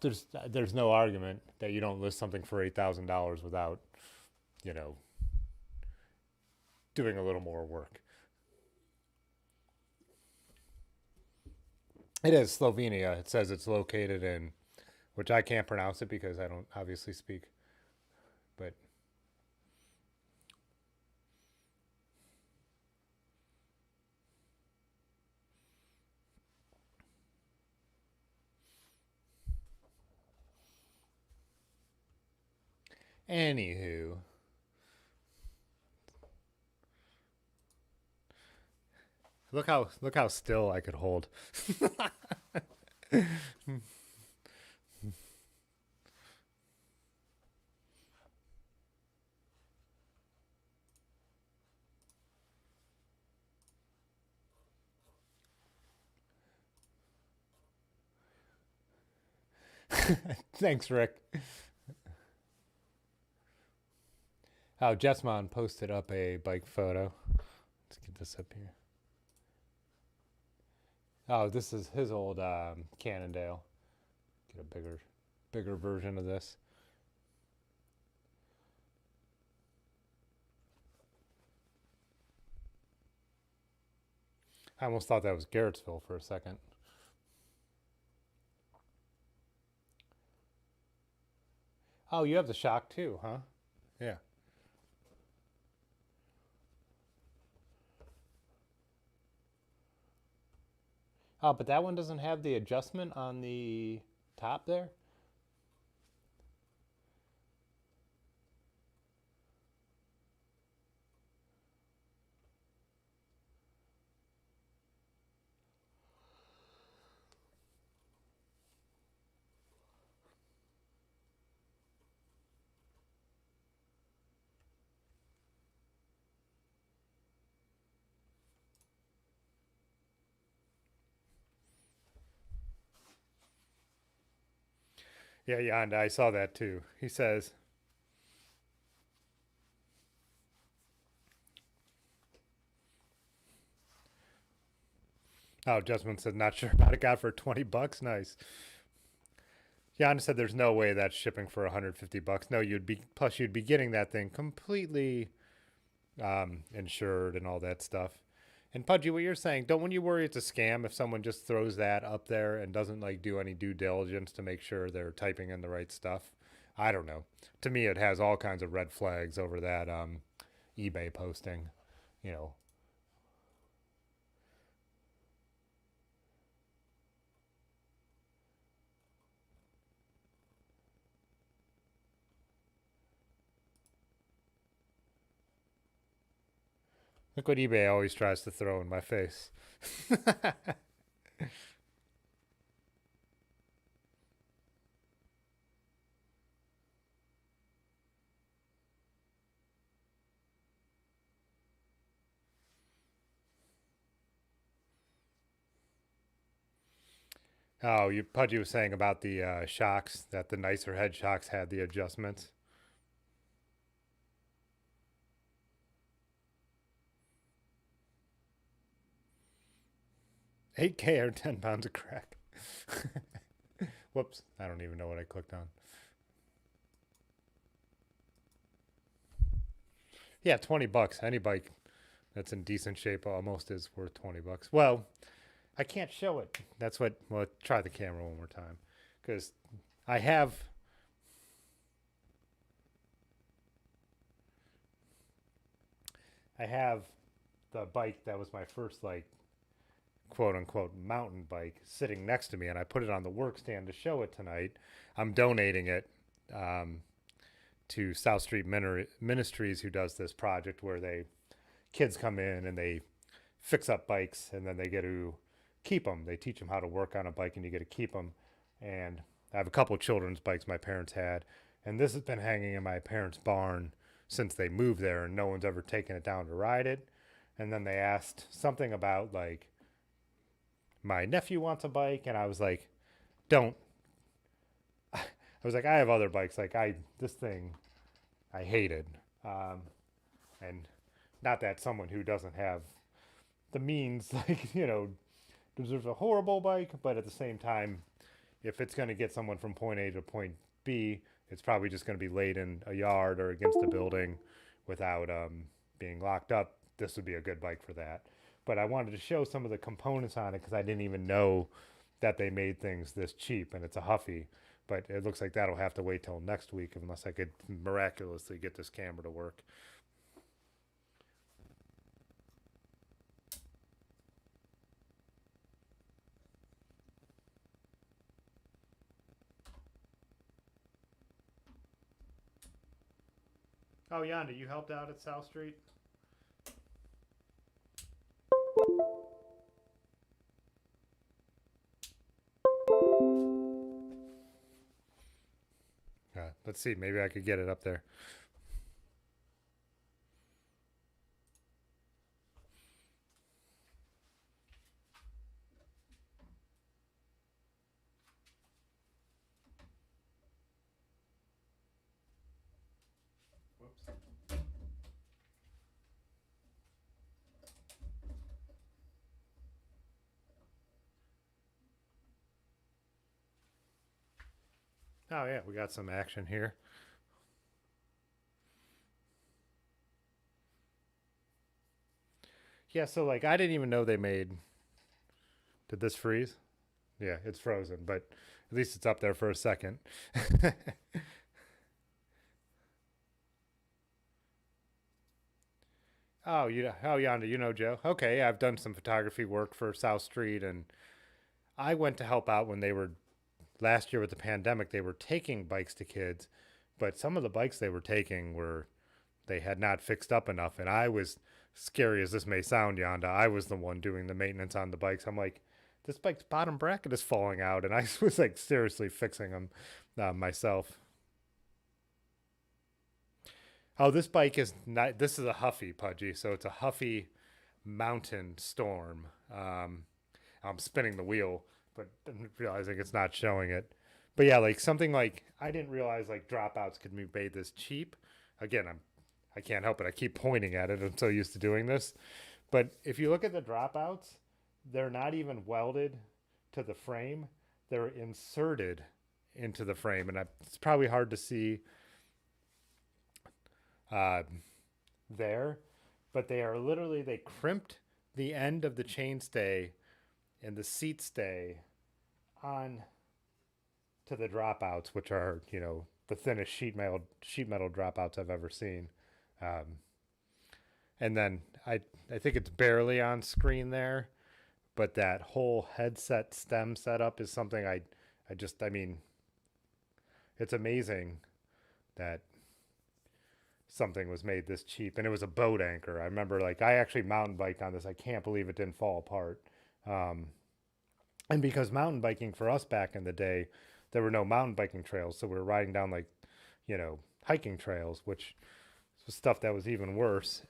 There's no argument that you don't list something for $8,000 without, doing a little more work. It is Slovenia. It says it's located in, which I can't pronounce it because I don't obviously speak, but anywho. Look how still I could hold. Thanks, Rick. Oh, Jetsmon posted up a bike photo. Let's get this up here. Oh, this is his old Cannondale. Get a bigger version of this. I almost thought that was Garrettsville for a second. Oh, you have the shock too, huh? Yeah. Oh, but that one doesn't have the adjustment on the top there? Yeah, and I saw that too. He says, oh, Jessamine said, not sure about it. Got for 20 bucks. Nice. Jan said, there's no way that's shipping for 150 bucks. No, plus you'd be getting that thing completely insured and all that stuff. And Pudgy, what you're saying, don't when you worry it's a scam if someone just throws that up there and doesn't like do any due diligence to make sure they're typing in the right stuff. I don't know. To me, it has all kinds of red flags over that eBay posting. You know, look what eBay always tries to throw in my face. Oh, Pudgy was saying about the shocks that the nicer head shocks had the adjustments. 8K or 10 pounds of crack. Whoops, I don't even know what I clicked on. Yeah, 20 bucks. Any bike that's in decent shape almost is worth 20 bucks. Well, I can't show it. That's what, well, try the camera one more time. Because I have the bike that was my first like quote unquote mountain bike sitting next to me, and I put it on the work stand to show it tonight. I'm donating it to South Street Ministries, who does this project where kids come in and they fix up bikes and then they get to keep them. They teach them how to work on a bike and you get to keep them. And I have a couple of children's bikes my parents had, and this has been hanging in my parents' barn since they moved there, and no one's ever taken it down to ride it. And then they asked something about like my nephew wants a bike, and I was like, don't. I was like, I have other bikes. Like this thing, I hated, and not that someone who doesn't have the means, like deserves a horrible bike, but at the same time, if it's going to get someone from point A to point B, it's probably just going to be laid in a yard or against a building without being locked up. This would be a good bike for that. But I wanted to show some of the components on it because I didn't even know that they made things this cheap, and it's a Huffy. But it looks like that'll have to wait till next week unless I could miraculously get this camera to work. Oh, Yonda, you helped out at South Street? Let's see. Maybe I could get it up there. Whoops. Oh yeah, we got some action here. Yeah, so like I didn't even know they made. Did this freeze? Yeah, it's frozen, but at least it's up there for a second. Oh, Yonder, you know Joe. Okay, yeah, I've done some photography work for South Street, and I went to help out when they were last year with the pandemic. They were taking bikes to kids, but some of the bikes they were taking were they had not fixed up enough, and I was scary as this may sound, Yonda. I was the one doing the maintenance on the bikes. I'm like, this bike's bottom bracket is falling out, and I was like seriously fixing them myself. Oh, this bike is not. This is a Huffy Pudgy, so it's a Huffy Mountain Storm. I'm spinning the wheel, but realizing it's not showing it. But yeah, like something like I didn't realize like dropouts could be made this cheap. Again, I can't help it. I keep pointing at it. I'm so used to doing this. But if you look at the dropouts, they're not even welded to the frame. They're inserted into the frame, and it's probably hard to see uh, there, but they are literally they crimped the end of the chainstay and the seat stay on to the dropouts, which are the thinnest sheet metal dropouts I've ever seen. Um, and then I think it's barely on screen there, but that whole headset stem setup is something I mean it's amazing that something was made this cheap, and it was a boat anchor. I remember like I actually mountain biked on this. I can't believe it didn't fall apart. Um, and because mountain biking for us back in the day, there were no mountain biking trails, so we were riding down like hiking trails, which was stuff that was even worse.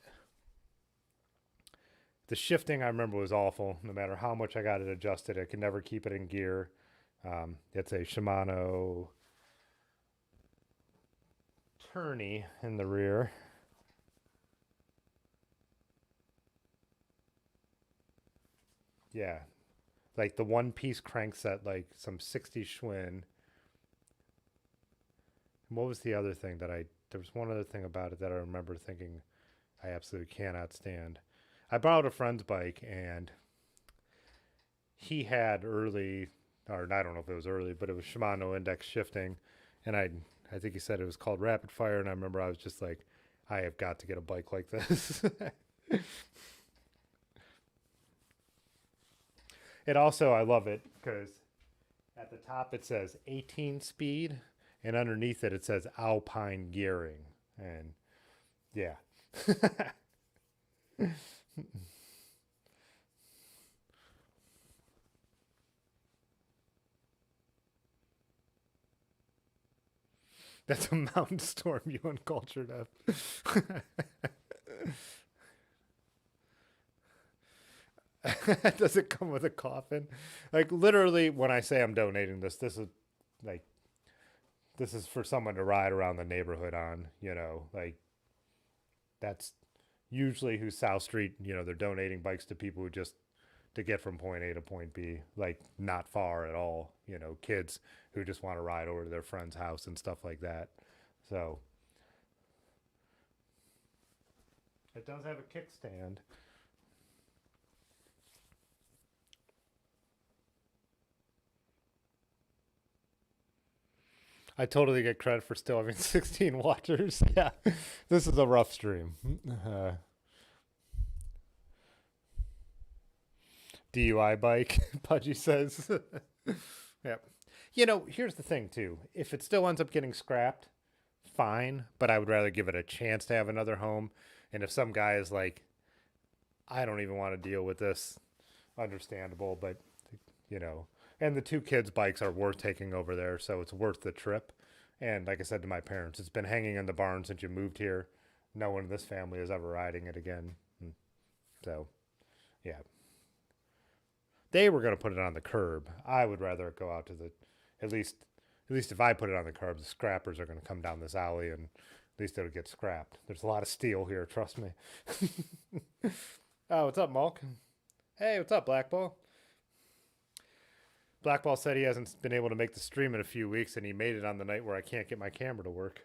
The shifting I remember was awful. No matter how much I got it adjusted, I could never keep it in gear. It's a Shimano tourney in the rear. Yeah, like the one piece crankset, like some 60 Schwinn. And what was the other thing that there was one other thing about it that I remember thinking I absolutely cannot stand. I borrowed a friend's bike, and he had early, or I don't know if it was early, but it was Shimano index shifting. And I think he said it was called Rapid Fire. And I remember I was just like, I have got to get a bike like this. It also, I love it because at the top it says 18 speed, and underneath it says Alpine gearing. And yeah. That's a mountain storm you uncultured of. Does it come with a coffin? Like literally, when I say I'm donating this, like this is for someone to ride around the neighborhood on. Like that's usually who South Street. They're donating bikes to people who just to get from point A to point B, like not far at all. Kids who just want to ride over to their friend's house and stuff like that. So it does have a kickstand. I totally get credit for still having 16 watchers. Yeah, this is a rough stream. Uh, DUI bike, Pudgy says. Yep. Here's the thing, too. If it still ends up getting scrapped, fine, but I would rather give it a chance to have another home. And if some guy is like, I don't even want to deal with this, understandable, but, you know, and the two kids' bikes are worth taking over there, so it's worth the trip. And like I said to my parents, it's been hanging in the barn since you moved here. No one in this family is ever riding it again. So, yeah, they were going to put it on the curb. I would rather it go out to the, at least, at least if I put it on the curb, the scrappers are going to come down this alley, and at least it'll get scrapped. There's a lot of steel here, trust me. Oh, what's up, Malk? Hey, what's up, Black Ball? Blackball said he hasn't been able to make the stream in a few weeks, and he made it on the night where I can't get my camera to work.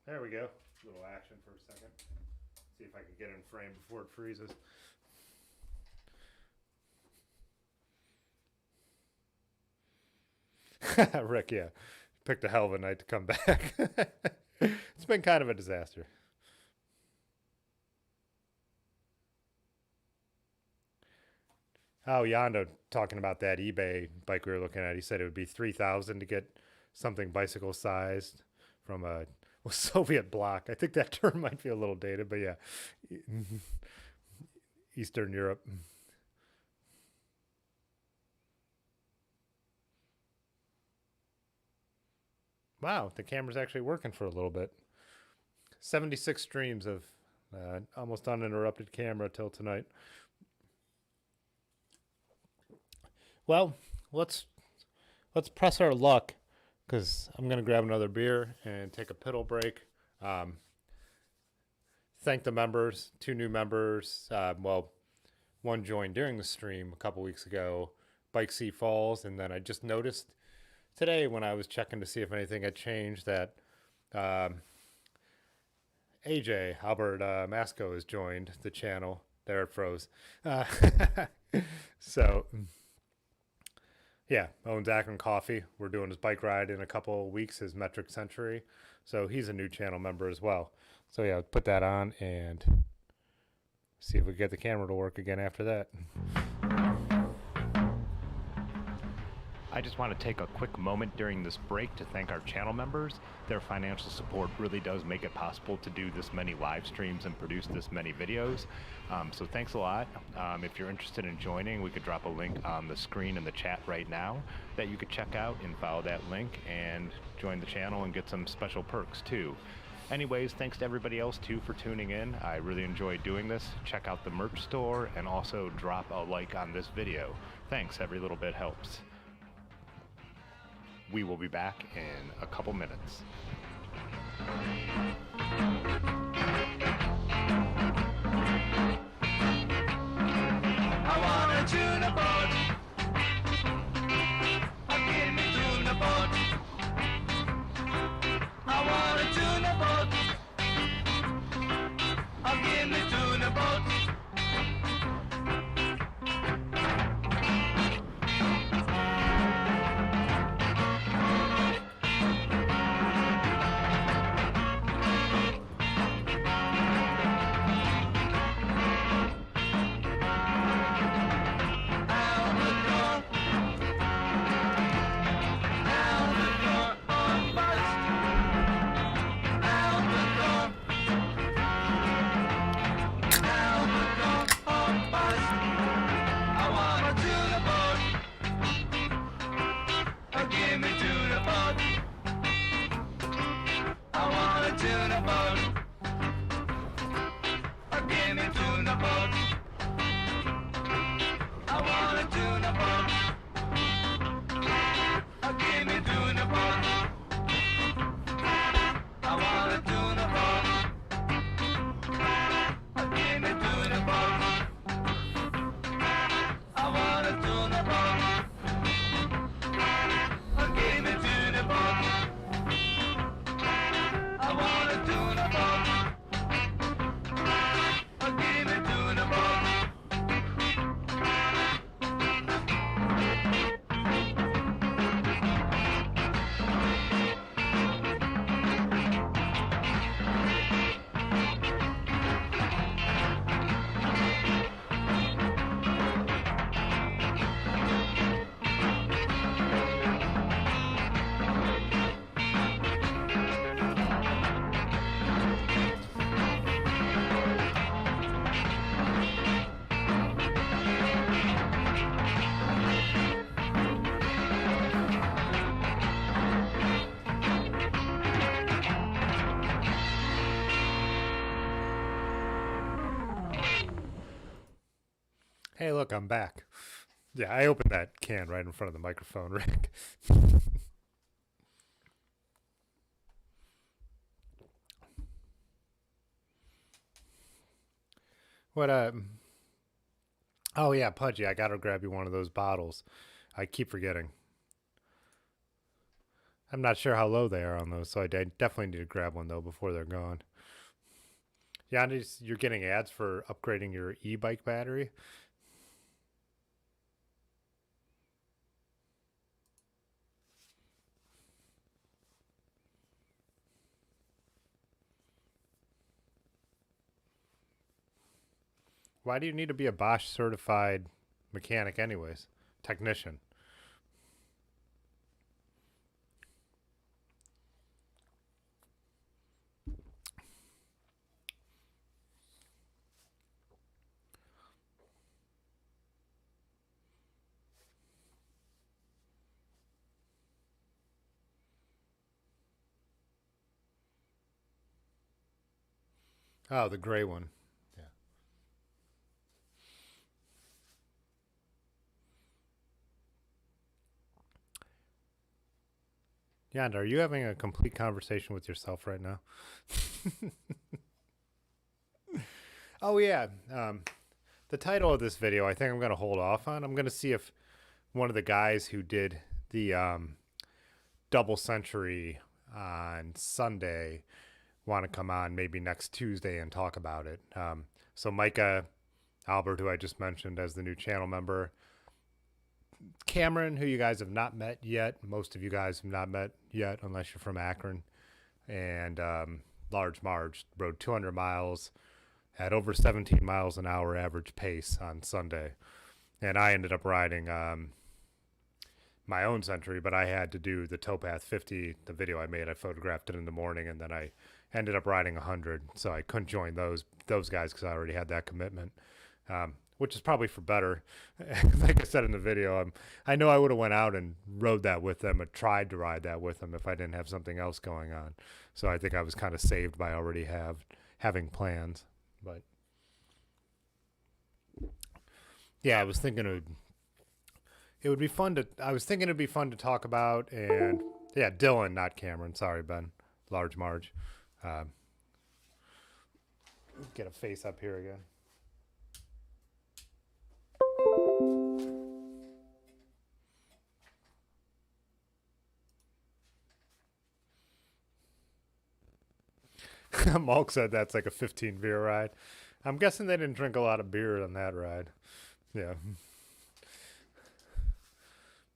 There we go. A little action for a second. See if I can get in frame before it freezes. Rick, yeah. Picked a hell of a night to come back. It's been kind of a disaster. Oh, Yondo talking about that eBay bike we were looking at. He said it would be $3,000 to get something bicycle sized from a Soviet bloc. I think that term might be a little dated, but yeah. Eastern Europe. Wow, the camera's actually working for a little bit. 76 streams of almost uninterrupted camera till tonight. Well, let's press our luck, because I'm gonna grab another beer and take a piddle break. Thank the members, 2 new members. Well, one joined during the stream a couple weeks ago, Bike Sea Falls, and then I just noticed today when I was checking to see if anything had changed that AJ Albert Masco has joined the channel. There it froze. So yeah, owns Akron Coffee. We're doing his bike ride in a couple of weeks, his metric century. So he's a new channel member as well. So yeah, put that on and see if we get the camera to work again after that. I just want to take a quick moment during this break to thank our channel members. Their financial support really does make it possible to do this many live streams and produce this many videos. So thanks a lot. If you're interested in joining, we could drop a link on the screen in the chat right now that you could check out and follow that link and join the channel and get some special perks too. Anyways, thanks to everybody else too for tuning in. I really enjoyed doing this. Check out the merch store and also drop a like on this video. Thanks, every little bit helps. We will be back in a couple minutes. I wanna tune a boat. Give me tune a boat. I wanna tune a boat. Give me tune a boat. Hey, look, I'm back. Yeah, I opened that can right in front of the microphone, Rick. What oh yeah, Pudgy, I gotta grab you one of those bottles. I keep forgetting. I'm not sure how low they are on those, so I definitely need to grab one though before they're gone. Yeah, you're getting ads for upgrading your e-bike battery. Why do you need to be a Bosch certified mechanic anyways? Technician. Oh, the gray one. Yeah. Yanda, are you having a complete conversation with yourself right now? Oh yeah. The title of this video, I think I'm going to hold off on. I'm going to see if one of the guys who did the double century on Sunday want to come on maybe next Tuesday and talk about it. So Micah Albert, who I just mentioned as the new channel member, Cameron, who you guys have not met yet, most of you guys have not met yet unless you're from Akron, and Large Marge rode 200 miles at over 17 miles an hour average pace on Sunday. And I ended up riding my own century, but I had to do the Towpath 50, the video I made. I photographed it in the morning, and then I ended up riding 100, so I couldn't join those guys because I already had that commitment, which is probably for better. Like I said in the video, I know I would have went out and rode that with them or tried to ride that with them if I didn't have something else going on. So I think I was kind of saved by already having plans. But yeah, I was thinking it would be fun to. I was thinking it'd be fun to talk about, and yeah, Dylan, not Cameron. Sorry, Ben. Large Marge. Get a face up here again. Malk said that's like a 15 beer ride. I'm guessing they didn't drink a lot of beer on that ride. Yeah.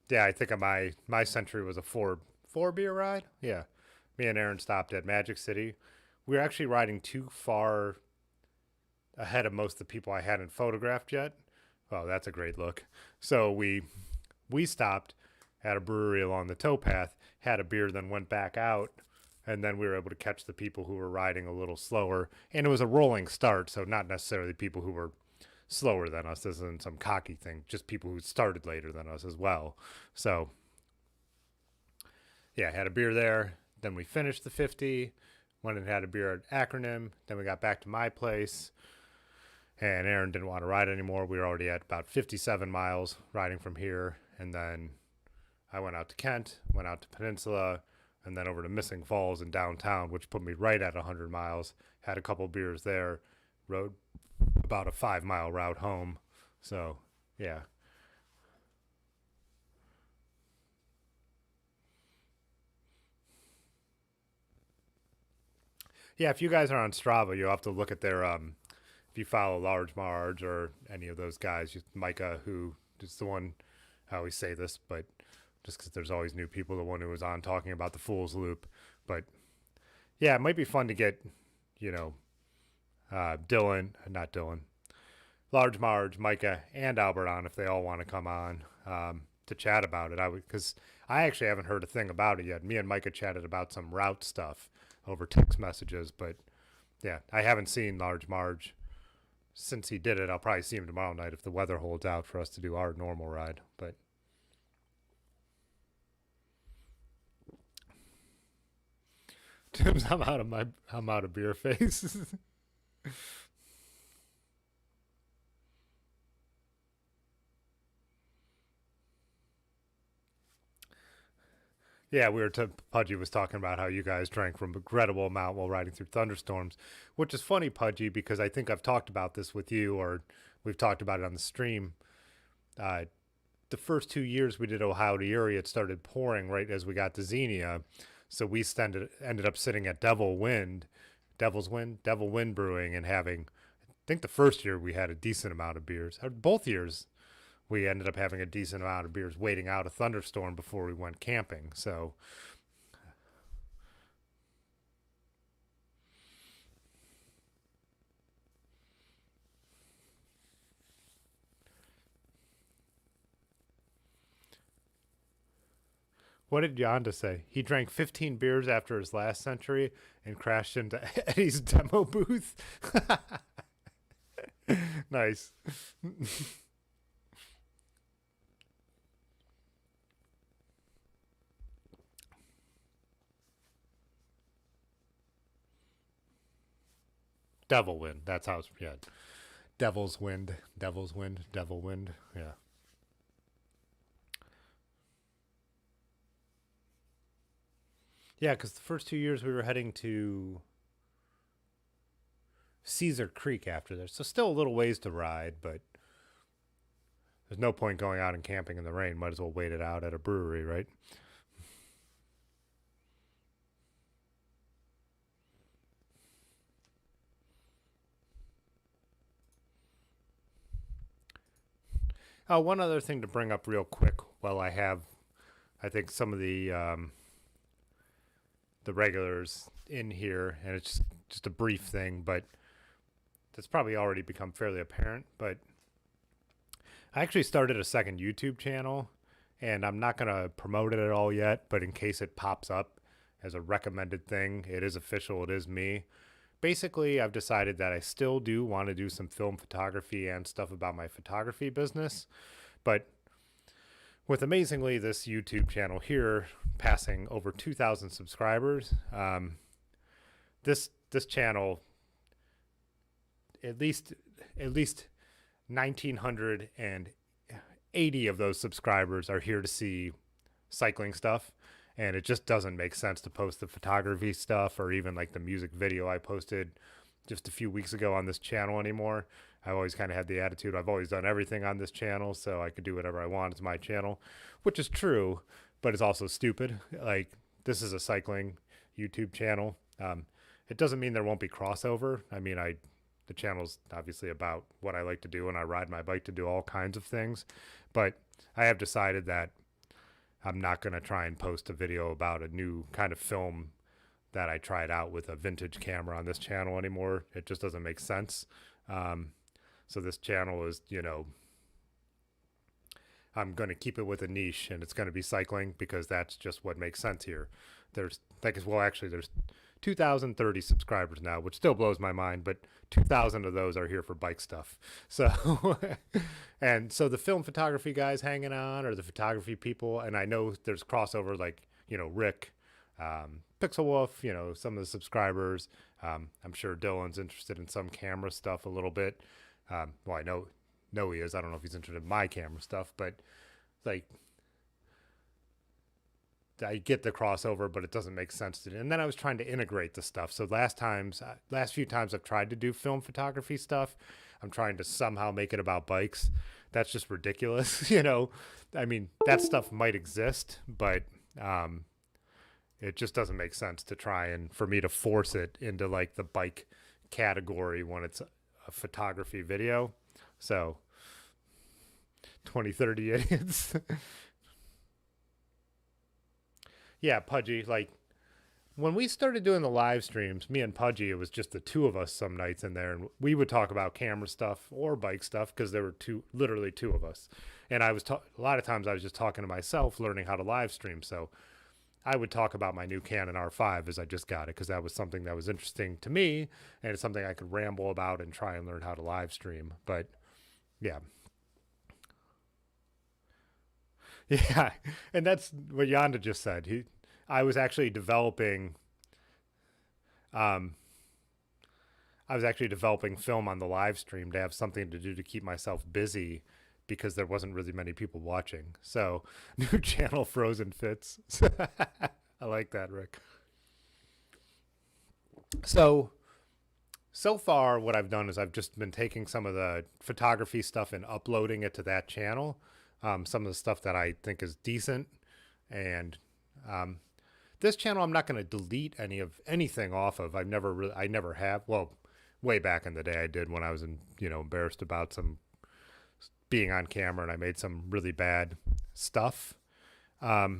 Yeah, I think my century was a four beer ride. Yeah. Me and Aaron stopped at Magic City. We were actually riding too far ahead of most of the people I hadn't photographed yet. Oh, that's a great look. So we stopped at a brewery along the towpath, had a beer, then went back out, and then we were able to catch the people who were riding a little slower. And it was a rolling start, so not necessarily people who were slower than us. This isn't some cocky thing, just people who started later than us as well. So yeah, had a beer there. Then we finished the 50, went and had a beer at Acronym. Then we got back to my place, and Aaron didn't want to ride anymore. We were already at about 57 miles riding from here. And then I went out to Kent, went out to Peninsula, and then over to Missing Falls in downtown, which put me right at 100 miles. Had a couple beers there, rode about a 5-mile route home. So, yeah. Yeah, if you guys are on Strava, you'll have to look at their, if you follow Large Marge or any of those guys, Micah, who is the one, I always say this, but just because there's always new people, the one who was on talking about the Fool's Loop. But yeah, it might be fun to get, not Dylan, Large Marge, Micah, and Albert on if they all want to come on to chat about it. Because I actually haven't heard a thing about it yet. Me and Micah chatted about some route stuff over text messages, but yeah, I haven't seen Large Marge since he did it. I'll probably see him tomorrow night if the weather holds out for us to do our normal ride. But Tim's, I'm out of beer face. Yeah, Pudgy was talking about how you guys drank from a regrettable amount while riding through thunderstorms, which is funny, Pudgy, because I think I've talked about this with you, or we've talked about it on the stream. Uh, the first 2 years we did Ohio to Erie, it started pouring right as we got to Xenia, so we ended up sitting at Devil Wind Brewing, and having. I think the first year we had a decent amount of beers. Both years we ended up having a decent amount of beers waiting out a thunderstorm before we went camping. So what did Yonda say? He drank 15 beers after his last century and crashed into Eddie's demo booth. Nice. Devil Wind. That's how it's, yeah. Devil's Wind. Devil's Wind. Devil Wind. Yeah. Yeah, because the first 2 years we were heading to Caesar Creek after this. So still a little ways to ride, but there's no point going out and camping in the rain. Might as well wait it out at a brewery, right? One other thing to bring up real quick while I have, I think, some of the regulars in here, and it's just a brief thing, but that's probably already become fairly apparent. But I actually started a second YouTube channel, and I'm not going to promote it at all yet, but in case it pops up as a recommended thing, it is official, it is me. Basically, I've decided that I still do want to do some film photography and stuff about my photography business, but with amazingly this YouTube channel here passing over 2,000 subscribers, this channel, at least 1,980 of those subscribers are here to see cycling stuff, and it just doesn't make sense to post the photography stuff or even like the music video I posted just a few weeks ago on this channel anymore. I've always kind of had the attitude I've always done everything on this channel, so I could do whatever I want. It's my channel, which is true, but it's also stupid. Like, this is a cycling YouTube channel. It doesn't mean there won't be crossover. I mean, the channel's obviously about what I like to do, and I ride my bike to do all kinds of things, but I have decided that I'm not going to try and post a video about a new kind of film that I tried out with a vintage camera on this channel anymore. It just doesn't make sense. So this channel is, I'm going to keep it with a niche, and it's going to be cycling because that's just what makes sense here. There's 2,030 subscribers now, which still blows my mind, but 2,000 of those are here for bike stuff. So, and so the film photography guys hanging on, or the photography people, and I know there's crossover, like, Rick, Pixel Wolf, some of the subscribers. I'm sure Dylan's interested in some camera stuff a little bit. Well, I know he is. I don't know if he's interested in my camera stuff, but like, I get the crossover, but it doesn't make sense to do. And then I was trying to integrate the stuff. So last few times I've tried to do film photography stuff, I'm trying to somehow make it about bikes. That's just ridiculous. I mean, that stuff might exist, but it just doesn't make sense to try and for me to force it into like the bike category when it's a photography video. So 20-30 idiots. Yeah, Pudgy, like, when we started doing the live streams, me and Pudgy, it was just the two of us some nights in there, and we would talk about camera stuff or bike stuff because there were literally two of us. And a lot of times I was just talking to myself, learning how to live stream. So I would talk about my new Canon R5 as I just got it because that was something that was interesting to me, and it's something I could ramble about and try and learn how to live stream. But yeah. Yeah, and that's what Yonda just said. I was actually developing film on the live stream to have something to do to keep myself busy because there wasn't really many people watching. So new channel Frozen Fits. I like that, Rick. So far what I've done is I've just been taking some of the photography stuff and uploading it to that channel. Some of the stuff that I think is decent. And this channel I'm not going to delete anything off of. I never have. Well, way back in the day I did when I was embarrassed about some being on camera and I made some really bad stuff. But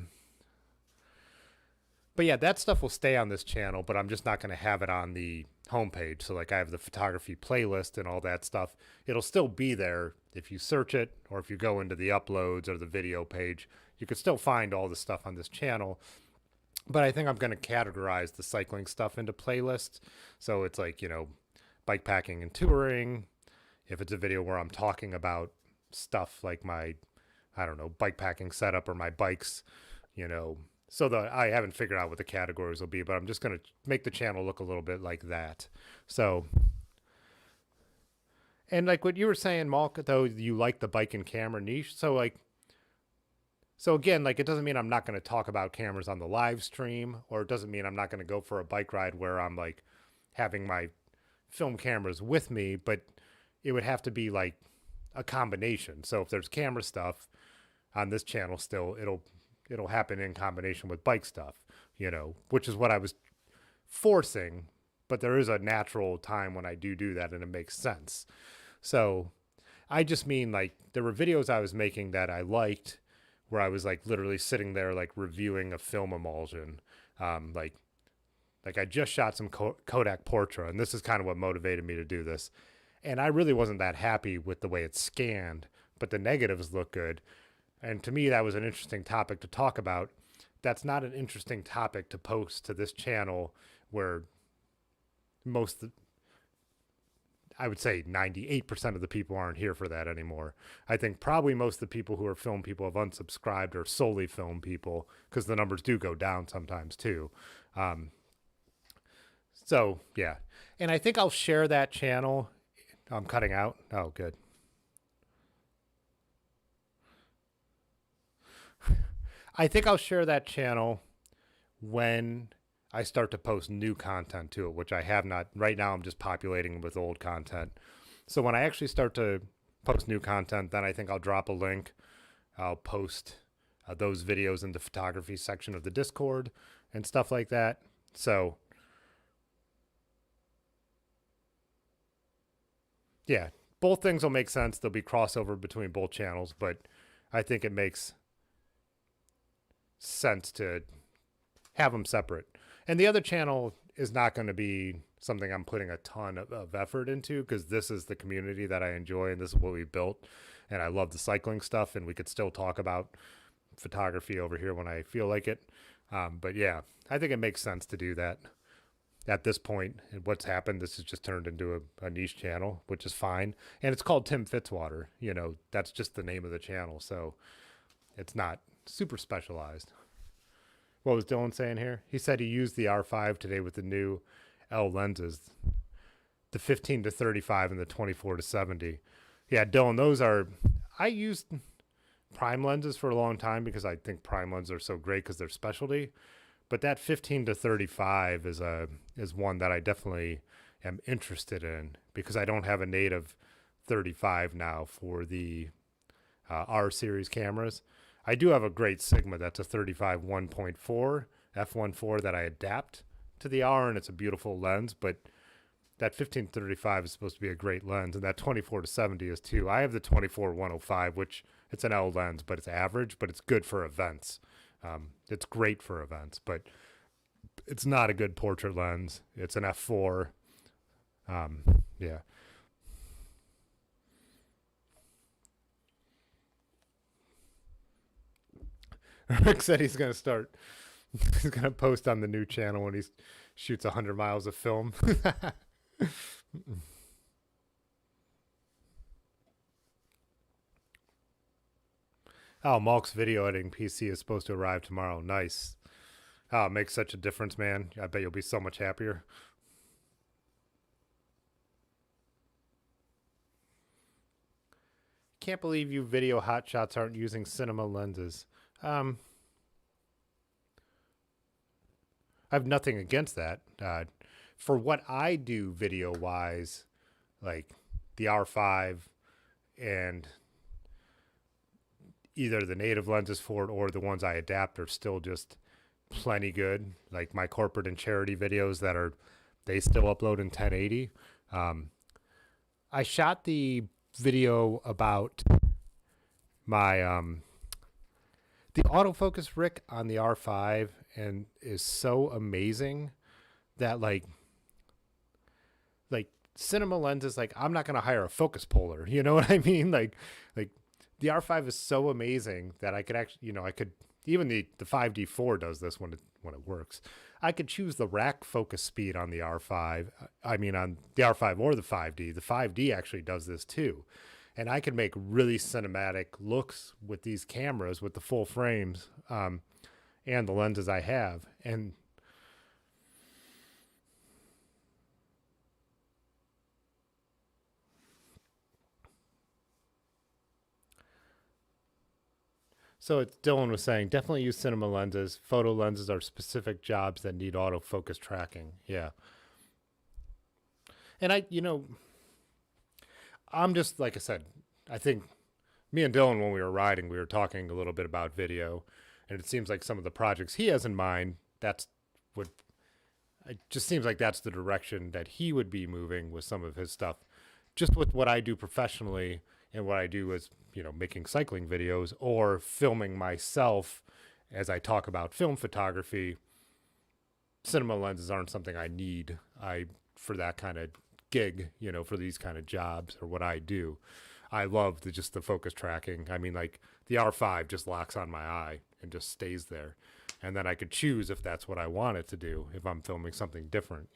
yeah, that stuff will stay on this channel, but I'm just not going to have it on the homepage. So like I have the photography playlist and all that stuff. It'll still be there if you search it, or if you go into the uploads or the video page, you can still find all the stuff on this channel. But I think I'm going to categorize the cycling stuff into playlists. So it's like, bike packing and touring. If it's a video where I'm talking about stuff like my, I don't know, bike packing setup or my bikes, so I haven't figured out what the categories will be, but I'm just going to make the channel look a little bit like that. So, and like what you were saying, Malk, though, you like the bike and camera niche. So again, like it doesn't mean I'm not going to talk about cameras on the live stream, or it doesn't mean I'm not going to go for a bike ride where I'm like having my film cameras with me, but it would have to be like a combination. So if there's camera stuff on this channel still, it'll happen in combination with bike stuff, which is what I was forcing, but there is a natural time when I do that and it makes sense. So I just mean like there were videos I was making that I liked where I was like literally sitting there like reviewing a film emulsion. Like I just shot some Kodak Portra, and this is kind of what motivated me to do this. And I really wasn't that happy with the way it scanned, but the negatives look good. And to me, that was an interesting topic to talk about. That's not an interesting topic to post to this channel where I would say 98% of the people aren't here for that anymore. I think probably most of the people who are film people have unsubscribed or solely film people, because the numbers do go down sometimes too. So yeah. And I think I'll share that channel. I'm cutting out. Oh, good. I think I'll share that channel when I start to post new content to it, which I have not. Right now, I'm just populating with old content. So when I actually start to post new content, then I think I'll drop a link. I'll post those videos in the photography section of the Discord and stuff like that. So yeah, both things will make sense. There'll be crossover between both channels, but I think it makes sense to have them separate. And the other channel is not going to be something I'm putting a ton of effort into, because this is the community that I enjoy and this is what we built. And I love the cycling stuff, and we could still talk about photography over here when I feel like it. But yeah, I think it makes sense to do that at this point. And what's happened, this has just turned into a niche channel, which is fine. And it's called Tim Fitzwater. That's just the name of the channel. So it's not super specialized. What was Dylan saying here? He said he used the R5 today with the new L lenses, the 15-35 and the 24-70. Yeah, Dylan, I used prime lenses for a long time because I think prime lenses are so great because they're specialty. But that 15-35 is one that I definitely am interested in, because I don't have a native 35 now for the R series cameras. I do have a great Sigma that's a 35 1.4 f1.4 that I adapt to the R, and it's a beautiful lens, but that 15-35 is supposed to be a great lens, and that 24-70 is too. I have the 24-105, which it's an L lens, but it's average, but it's good for events. It's great for events, but it's not a good portrait lens. It's an f4. Yeah. Rick said he's going to post on the new channel when he shoots 100 miles of film. Oh, Malk's video editing PC is supposed to arrive tomorrow. Nice. Oh, it makes such a difference, man. I bet you'll be so much happier. can't believe you video hotshots aren't using cinema lenses. I have nothing against that. For what I do video wise, like the R5 and either the native lenses for it or the ones I adapt are still just plenty good. Like my corporate and charity videos they still upload in 1080. I shot the video about my the autofocus Rick on the R5 and is so amazing that like cinema lenses, like I'm not going to hire a focus puller, you know what I mean? Like the R5 is so amazing that I could actually, I could, even the 5D4 does this when it works. I could choose the rack focus speed on the R5. I mean, on the R5 or the 5D. The 5D actually does this too. And I could make really cinematic looks with these cameras with the full frames and the lenses I have. And so it's Dylan was saying, definitely use cinema lenses. Photo lenses are specific jobs that need autofocus tracking. Yeah. And I'm just, like I said, I think me and Dylan, when we were riding, we were talking a little bit about video, and it seems like some of the projects he has in mind, it just seems like that's the direction that he would be moving with some of his stuff. Just with what I do professionally and what I do is, making cycling videos or filming myself as I talk about film photography, cinema lenses aren't something I need for that kind of gig, for these kind of jobs or what I do. I love just the focus tracking. I mean, like the R5 just locks on my eye and just stays there. And then I could choose if that's what I want it to do, if I'm filming something different,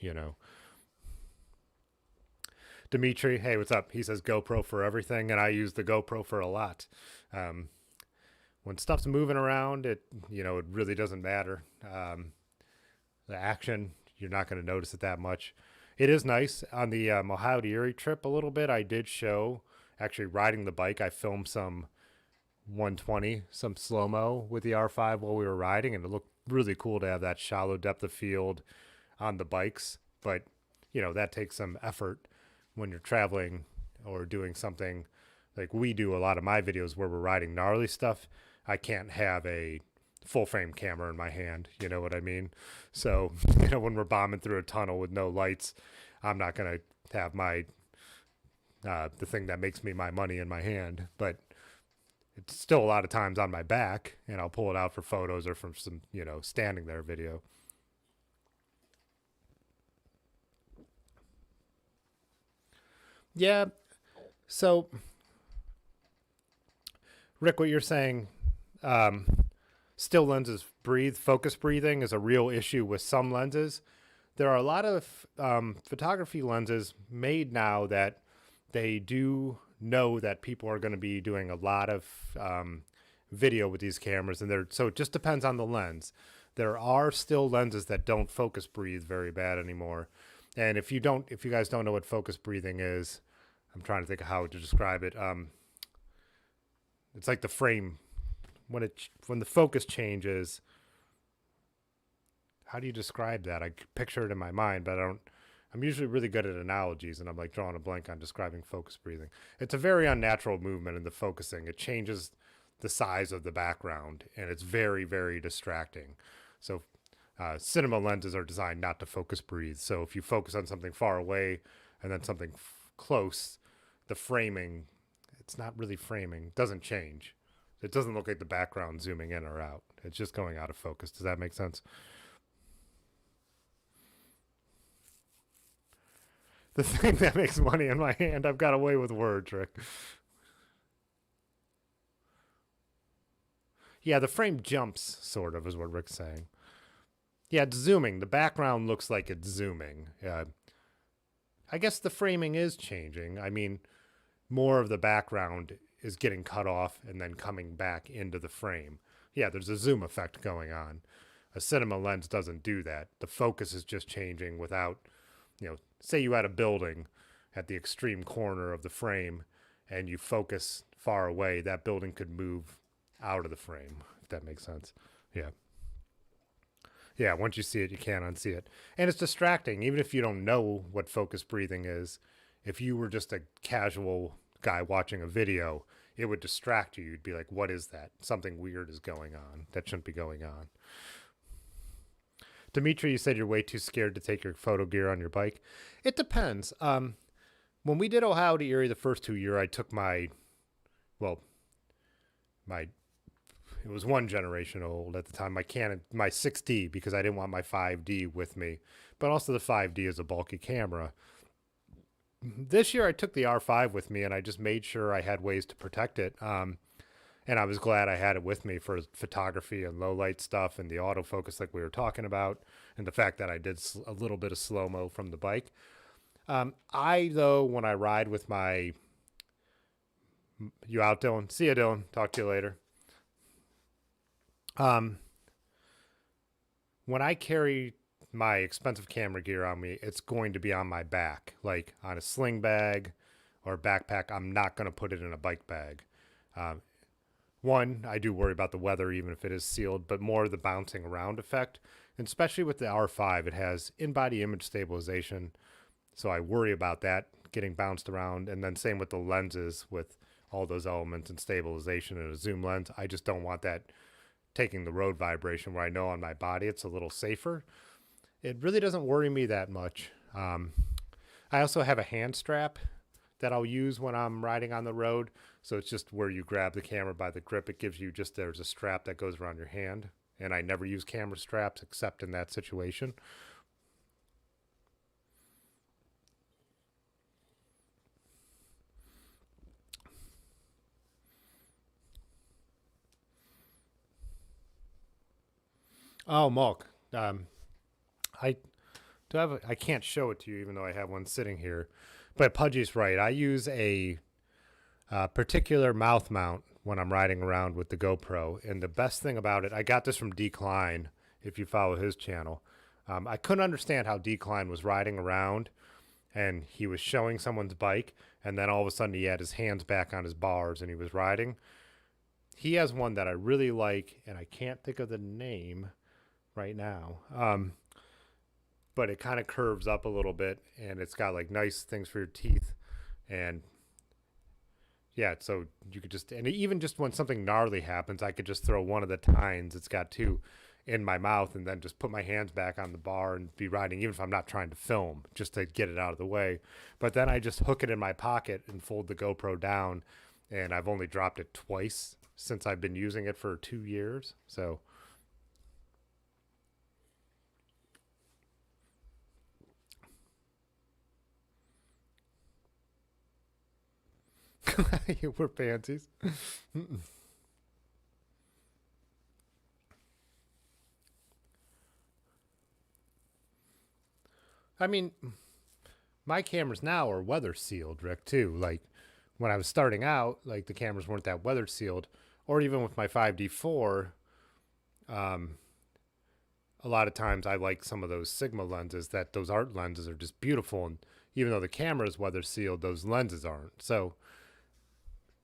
Dimitri, hey, what's up? He says GoPro for everything, and I use the GoPro for a lot. When stuff's moving around, it really doesn't matter. The action, you're not going to notice it that much. It is nice. On the Ohio to Erie trip a little bit, I did show, actually riding the bike, I filmed some 120, some slow-mo with the R5 while we were riding, and it looked really cool to have that shallow depth of field on the bikes. But, that takes some effort when you're traveling or doing something like we do. A lot of my videos where we're riding gnarly stuff, I can't have a full frame camera in my hand, you know what I mean? So, when we're bombing through a tunnel with no lights, I'm not going to have my, the thing that makes me my money in my hand, but it's still a lot of times on my back, and I'll pull it out for photos or from some, standing there video. Yeah. So, Rick, what you're saying, still lenses breathe. Focus breathing is a real issue with some lenses. There are a lot of photography lenses made now that they do know that people are going to be doing a lot of video with these cameras, and so it just depends on the lens. There are still lenses that don't focus breathe very bad anymore. And if you guys don't know what focus breathing is, I'm trying to think of how to describe it. It's like the frame when the focus changes. How do you describe that? I picture it in my mind, but I'm usually really good at analogies, and I'm like drawing a blank on describing focus breathing. It's a very unnatural movement in the focusing. It changes the size of the background, and it's very, very distracting. So cinema lenses are designed not to focus breathe. So if you focus on something far away and then something close, the framing, it's not really framing, it doesn't change. It doesn't look like the background zooming in or out. It's just going out of focus. Does that make sense? The thing that makes money in my hand, I've got away with words, Rick. Yeah, the frame jumps, sort of, is what Rick's saying. Yeah, it's zooming. The background looks like it's zooming. I guess the framing is changing. I mean, more of the background is getting cut off and then coming back into the frame. Yeah, there's a zoom effect going on. A cinema lens doesn't do that. The focus is just changing without, say you had a building at the extreme corner of the frame and you focus far away, that building could move out of the frame, if that makes sense. Yeah. Yeah, once you see it, you can't unsee it. And it's distracting, even if you don't know what focus breathing is. If you were just a casual guy watching a video, it would distract you. You'd be like, what is that? Something weird is going on. That shouldn't be going on. Dimitri, you said you're way too scared to take your photo gear on your bike. It depends. When we did Ohio to Erie the first 2 years, I took it was one generation old at the time, my Canon, my 6D, because I didn't want my 5D with me. But also the 5D is a bulky camera. This year I took the R5 with me, and I just made sure I had ways to protect it. And I was glad I had it with me for photography and low light stuff and the autofocus like we were talking about, and the fact that I did a little bit of slow-mo from the bike. Though, when I ride with my... You out, Dylan? See you, Dylan. Talk to you later. When I carry my expensive camera gear on me, it's going to be on my back, like on a sling bag or backpack. I'm not going to put it in a bike bag. One, I do worry about the weather, even if it is sealed, but more the bouncing around effect. And especially with the R5, it has in-body image stabilization, so I worry about that getting bounced around. And then same with the lenses, with all those elements and stabilization and a zoom lens. I just don't want that taking the road vibration, where I know on my body it's a little safer. It really doesn't worry me that much. I also have a hand strap that I'll use when I'm riding on the road. So it's just where you grab the camera by the grip. It gives you there's a strap that goes around your hand. And I never use camera straps except in that situation. Oh, Mulk. I can't show it to you, even though I have one sitting here. But Pudgy's right. I use a particular mouth mount when I'm riding around with the GoPro. And the best thing about it, I got this from Decline, if you follow his channel. I couldn't understand how Decline was riding around, and he was showing someone's bike, and then all of a sudden he had his hands back on his bars and he was riding. He has one that I really like, and I can't think of the name right now. But it kind of curves up a little bit, and it's got like nice things for your teeth. And yeah, so you could just, and even just when something gnarly happens, I could just throw one of the tines, it's got two, in my mouth, and then just put my hands back on the bar and be riding, even if I'm not trying to film, just to get it out of the way. But then I just hook it in my pocket and fold the GoPro down, and I've only dropped it twice since I've been using it for 2 years. So we're pansies. I mean, my cameras now are weather sealed, Rick, too. Like when I was starting out, like the cameras weren't that weather sealed, or even with my 5D4, a lot of times I like some of those Sigma lenses, that those art lenses are just beautiful. And even though the camera is weather sealed, those lenses aren't. So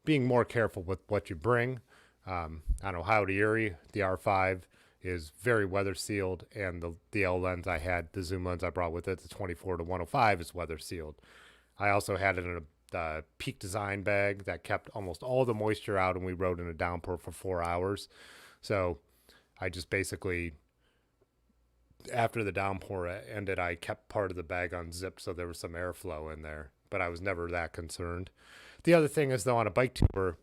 being more careful with what you bring. On Ohio to Erie, the R5 is very weather sealed, and the L lens I had, the zoom lens I brought with it, the 24 to 105, is weather sealed. I also had it in a Peak Design bag that kept almost all the moisture out, and we rode in a downpour for 4 hours. So I just basically, after the downpour ended, I kept part of the bag unzipped so there was some airflow in there, but I was never that concerned. The other thing is, though, on a bike tour,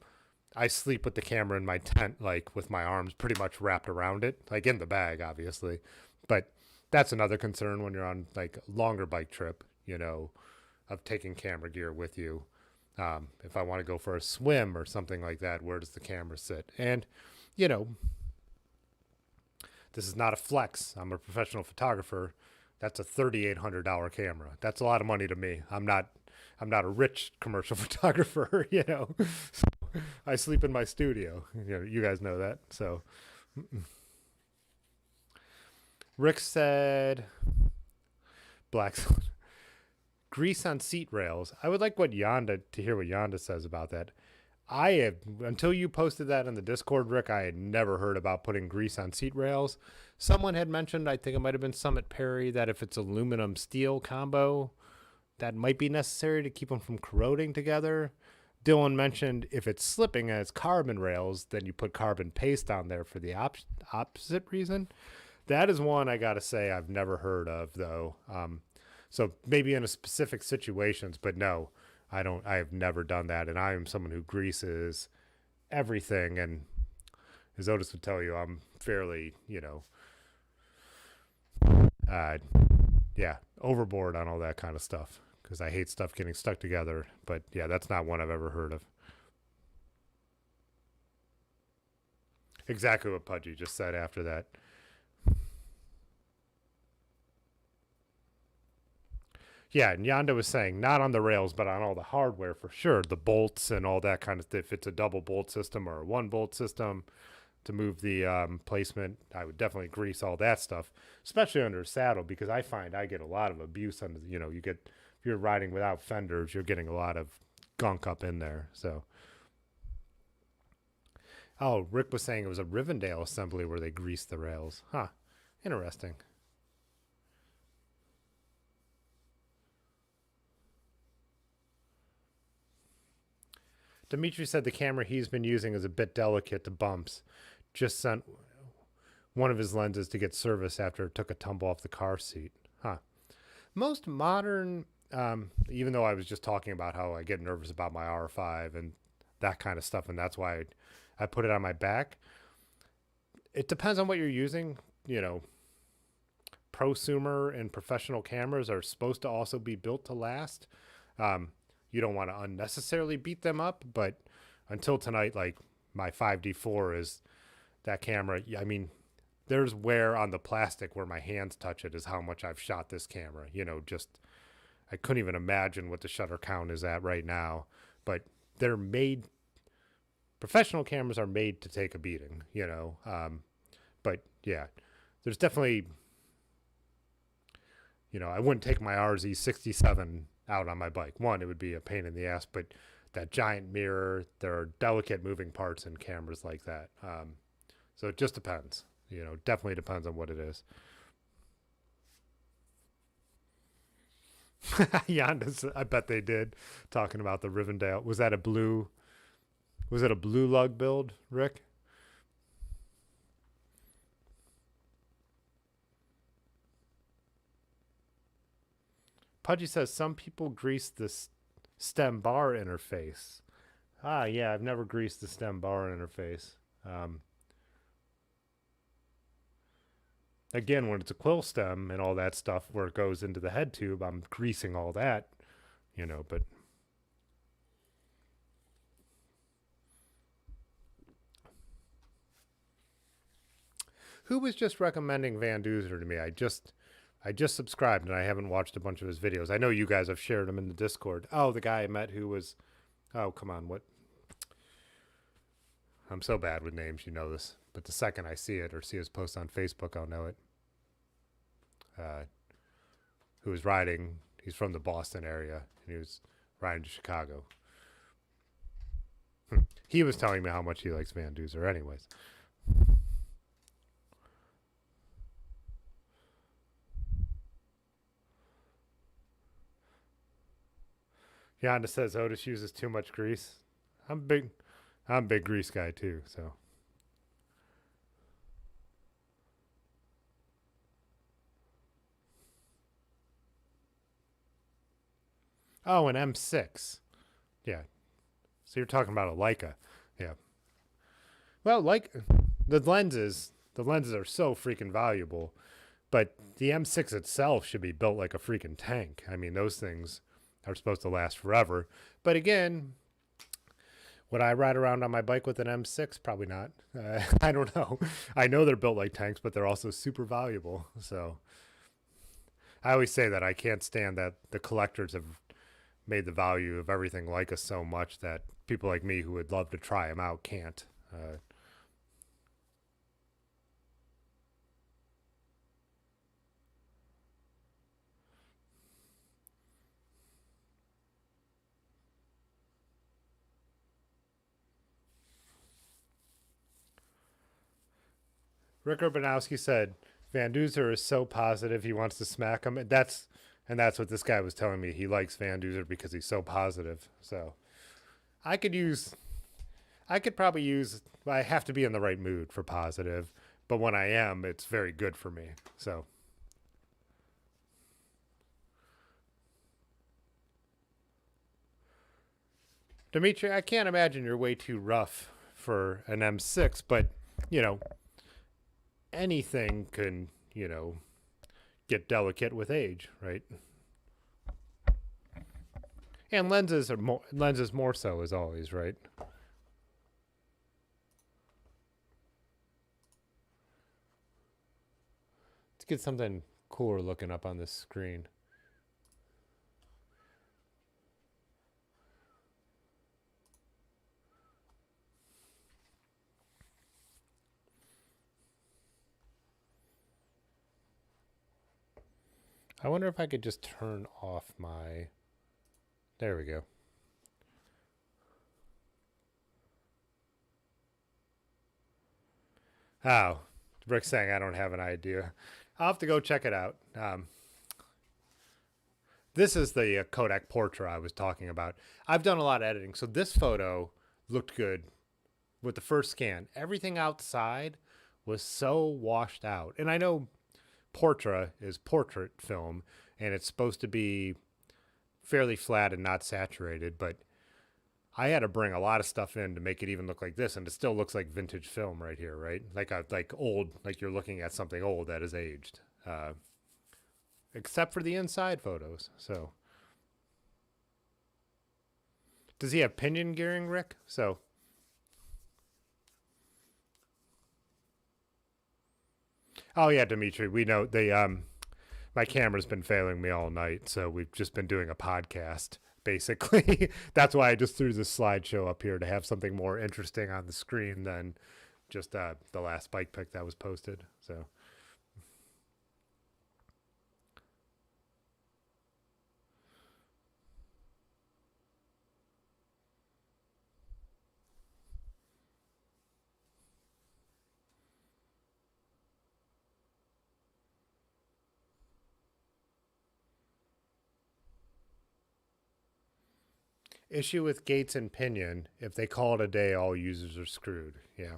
I sleep with the camera in my tent, like with my arms pretty much wrapped around it, like in the bag, obviously. But that's another concern when you're on like a longer bike trip, you know, of taking camera gear with you. If I want to go for a swim or something like that, where does the camera sit? And, you know, this is not a flex. I'm a professional photographer. That's a $3,800 camera. That's a lot of money to me. I'm not a rich commercial photographer, you know. So I sleep in my studio. You know, you guys know that. So Rick said black grease on seat rails. I would like to hear what Yonda says about that. I have, until you posted that in the Discord, Rick, I had never heard about putting grease on seat rails. Someone had mentioned, I think it might have been Summit Perry, that if it's aluminum steel combo, that might be necessary to keep them from corroding together. Dylan mentioned if it's slipping and it's carbon rails, then you put carbon paste on there for the opposite reason. That is one I got to say I've never heard of, though. So maybe in a specific situations, but no, I don't. I have never done that, and I am someone who greases everything. And as Otis would tell you, I'm fairly, overboard on all that kind of stuff because I hate stuff getting stuck together. But yeah, that's not one I've ever heard of. Exactly what Pudgy just said after that. Yeah, and Yonda was saying not on the rails, but on all the hardware for sure. The bolts and all that kind of stuff. If it's a double bolt system or a one bolt system to move the placement, I would definitely grease all that stuff, especially under a saddle, because I find I get a lot of abuse under, you get, if you're riding without fenders, you're getting a lot of gunk up in there. So, oh, Rick was saying it was a Rivendell assembly where they greased the rails. Huh, interesting. Dimitri said the camera he's been using is a bit delicate to bumps. Just sent one of his lenses to get service after it took a tumble off the car seat. Huh. Most modern, even though I was just talking about how I get nervous about my R5 and that kind of stuff, and that's why I put it on my back. It depends on what you're using. Prosumer and professional cameras are supposed to also be built to last. You don't want to unnecessarily beat them up, but until tonight, like my 5D4 is that camera. I mean, there's wear on the plastic where my hands touch it is how much I've shot this camera. Just I couldn't even imagine what the shutter count is at right now, but they're made, professional cameras are made to take a beating, but yeah, there's definitely, I wouldn't take my RZ67 out on my bike. One, it would be a pain in the ass, but that giant mirror, there are delicate moving parts in cameras like that. So it just depends, definitely depends on what it is. Yondas, I bet they did, talking about the Rivendell. Was it a blue lug build, Rick? Pudgy says some people grease the stem bar interface. Yeah, I've never greased the stem bar interface. Again, when it's a quill stem and all that stuff where it goes into the head tube, I'm greasing all that, but who was just recommending Van Duzer to me? I just subscribed and I haven't watched a bunch of his videos. I know you guys have shared them in the Discord. Oh, the guy I met who was, oh, come on, what? I'm so bad with names, this. But the second I see it or see his post on Facebook, I'll know it. Who was riding, he's from the Boston area, and he was riding to Chicago. He was telling me how much he likes Van Duzer anyways. Yonda says Otis uses too much grease. I'm a big grease guy too, so. Oh, an M6. Yeah. So you're talking about a Leica. Yeah. Well, like the lenses are so freaking valuable, but the M6 itself should be built like a freaking tank. I mean, those things are supposed to last forever. But again, would I ride around on my bike with an M6? Probably not. I don't know. I know they're built like tanks, but they're also super valuable. So I always say that I can't stand that the collectors have made the value of everything Leica so much that people like me who would love to try them out can't. Rick Urbanowski said Van Duzer is so positive he wants to smack him. And that's what this guy was telling me. He likes Van Duzer because he's so positive. So I could probably use. I have to be in the right mood for positive, but when I am, it's very good for me. So. Dimitri, I can't imagine you're way too rough for an M6, but, anything can, get delicate with age, right? And lenses more so as always, right? Let's get something cooler looking up on this screen. I wonder if I could just turn off my... There we go. Oh, Rick's saying I don't have an idea. I'll have to go check it out. This is the Kodak Portra I was talking about. I've done a lot of editing, so this photo looked good with the first scan. Everything outside was so washed out. And I know Portra is portrait film, and it's supposed to be fairly flat and not saturated, but I had to bring a lot of stuff in to make it even look like this, and it still looks like vintage film right here, right? Like old, like you're looking at something old that is aged, except for the inside photos. So, does he have pinion gearing, Rick? So. Oh yeah, Dimitri. We know my camera's been failing me all night, so we've just been doing a podcast. Basically, that's why I just threw this slideshow up here to have something more interesting on the screen than just the last bike pic that was posted. So. Issue with Gates and Pinion. If they call it a day, all users are screwed. Yeah.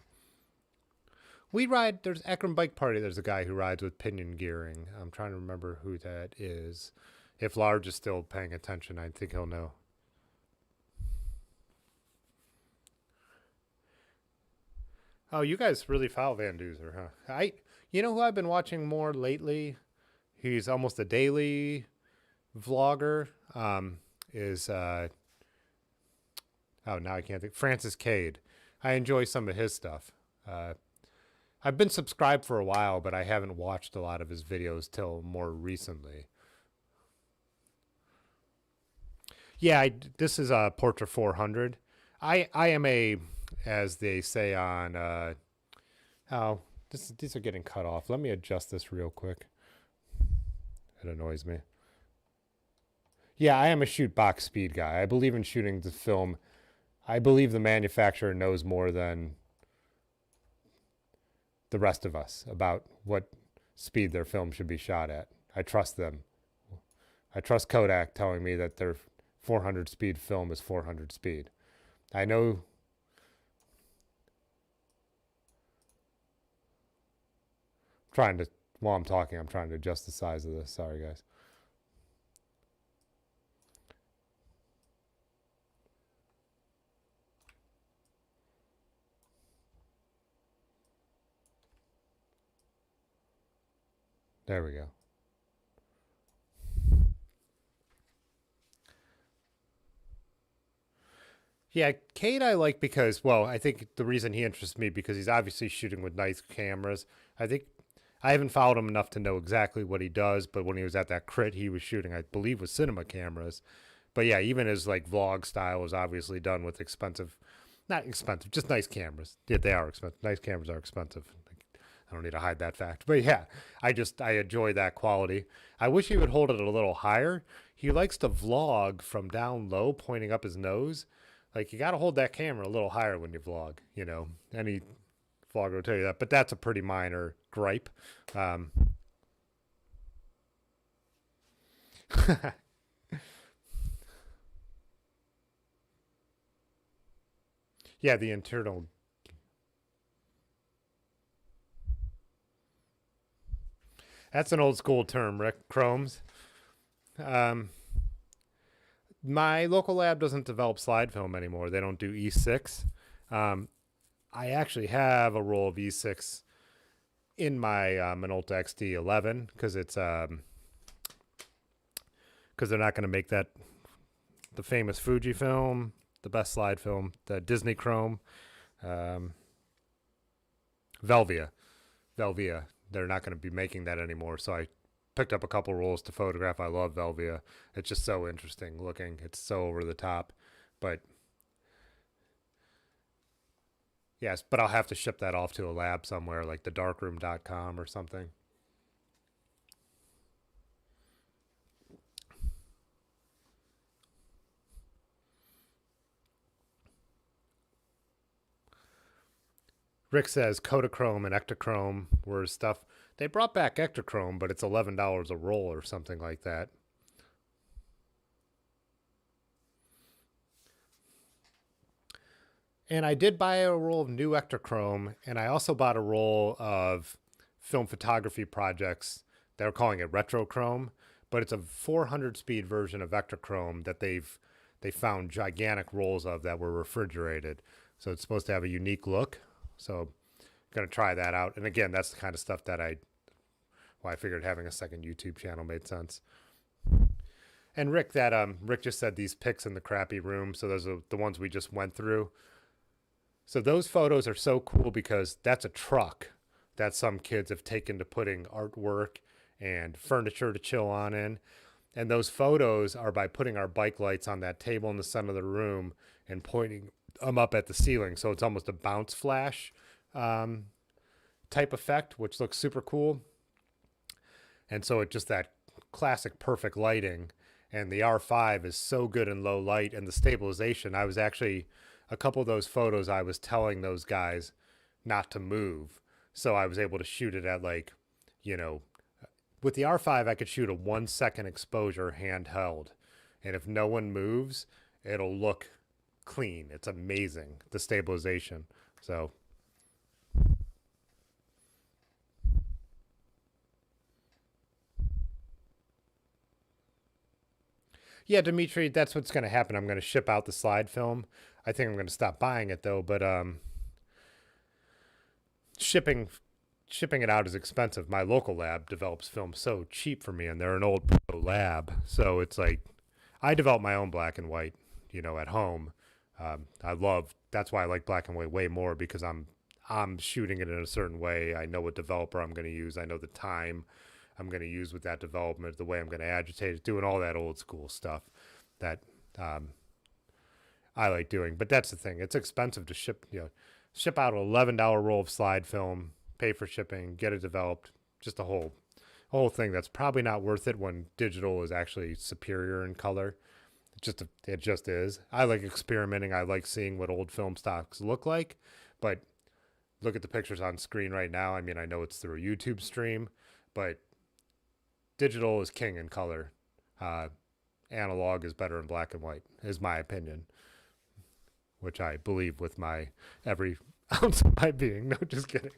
There's Ekram Bike Party. There's a guy who rides with pinion gearing. I'm trying to remember who that is. If Large is still paying attention, I think he'll know. Oh, you guys really follow Van Duzer, huh? You know who I've been watching more lately? He's almost a daily vlogger. Now I can't think. Francis Cade. I enjoy some of his stuff. I've been subscribed for a while, but I haven't watched a lot of his videos till more recently. Yeah, this is a Portra 400. I am as they say on, these are getting cut off. Let me adjust this real quick. It annoys me. Yeah, I am a shoot box speed guy. I believe in shooting the film. I believe the manufacturer knows more than the rest of us about what speed their film should be shot at. I trust them. I trust Kodak telling me that their 400 speed film is 400 speed. I know. While I'm talking, I'm trying to adjust the size of this. Sorry, guys. There we go. Yeah, Cade I like because, well, I think the reason he interests me because he's obviously shooting with nice cameras. I think I haven't followed him enough to know exactly what he does, but when he was at that crit, he was shooting, I believe, with cinema cameras. But yeah, even his like vlog style was obviously done with not expensive, just nice cameras. Yeah, they are expensive. Nice cameras are expensive. I don't need to hide that fact. But yeah, I enjoy that quality. I wish he would hold it a little higher. He likes to vlog from down low, pointing up his nose. Like, you got to hold that camera a little higher when you vlog, And he Vlogger will tell you that, but that's a pretty minor gripe. Yeah, the internal. That's an old school term, Rick. Chromes. My local lab doesn't develop slide film anymore. They don't do E6. I actually have a roll of E6 in my Minolta XT11 because it's because they're not going to make that the famous Fujifilm, the best slide film, the Disney Chrome, Velvia. They're not going to be making that anymore. So I picked up a couple rolls to photograph. I love Velvia. It's just so interesting looking. It's so over the top, but yes, but I'll have to ship that off to a lab somewhere like thedarkroom.com or something. Rick says Kodachrome and Ektachrome were stuff. They brought back Ektachrome, but it's $11 a roll or something like that. And I did buy a roll of new Ektachrome, and I also bought a roll of film photography projects. They're calling it Retrochrome, but it's a 400 speed version of Ektachrome that they found gigantic rolls of that were refrigerated. So it's supposed to have a unique look. So I'm going to try that out. And again, that's the kind of stuff that I figured having a second YouTube channel made sense. And Rick, Rick just said these pics in the crappy room. So those are the ones we just went through. So those photos are so cool because that's a truck that some kids have taken to putting artwork and furniture to chill on in. And those photos are by putting our bike lights on that table in the center of the room and pointing them up at the ceiling. So it's almost a bounce flash type effect, which looks super cool. And so it's just that classic perfect lighting. And the R5 is so good in low light, and the stabilization. I was actually, a couple of those photos, I was telling those guys not to move. So I was able to shoot it at like, with the R5, I could shoot a 1 second exposure handheld. And if no one moves, it'll look clean. It's amazing, the stabilization. So yeah, Dimitri, that's what's going to happen. I'm going to ship out the slide film. I think I'm going to stop buying it though, but shipping it out is expensive. My local lab develops film so cheap for me, and they're an old pro lab. So it's like I develop my own black and white, at home. That's why I like black and white way more, because I'm shooting it in a certain way. I know what developer I'm going to use. I know the time I'm going to use with that development, the way I'm going to agitate it, doing all that old school stuff that I like doing. But that's the thing. It's expensive to ship out an $11 roll of slide film, pay for shipping, get it developed, just a whole thing that's probably not worth it when digital is actually superior in color. It just is. I like experimenting. I like seeing what old film stocks look like, but look at the pictures on screen right now. I mean, I know it's through a YouTube stream, but digital is king in color. Analog is better in black and white, is my opinion, which I believe with my every ounce of my being. No, just kidding.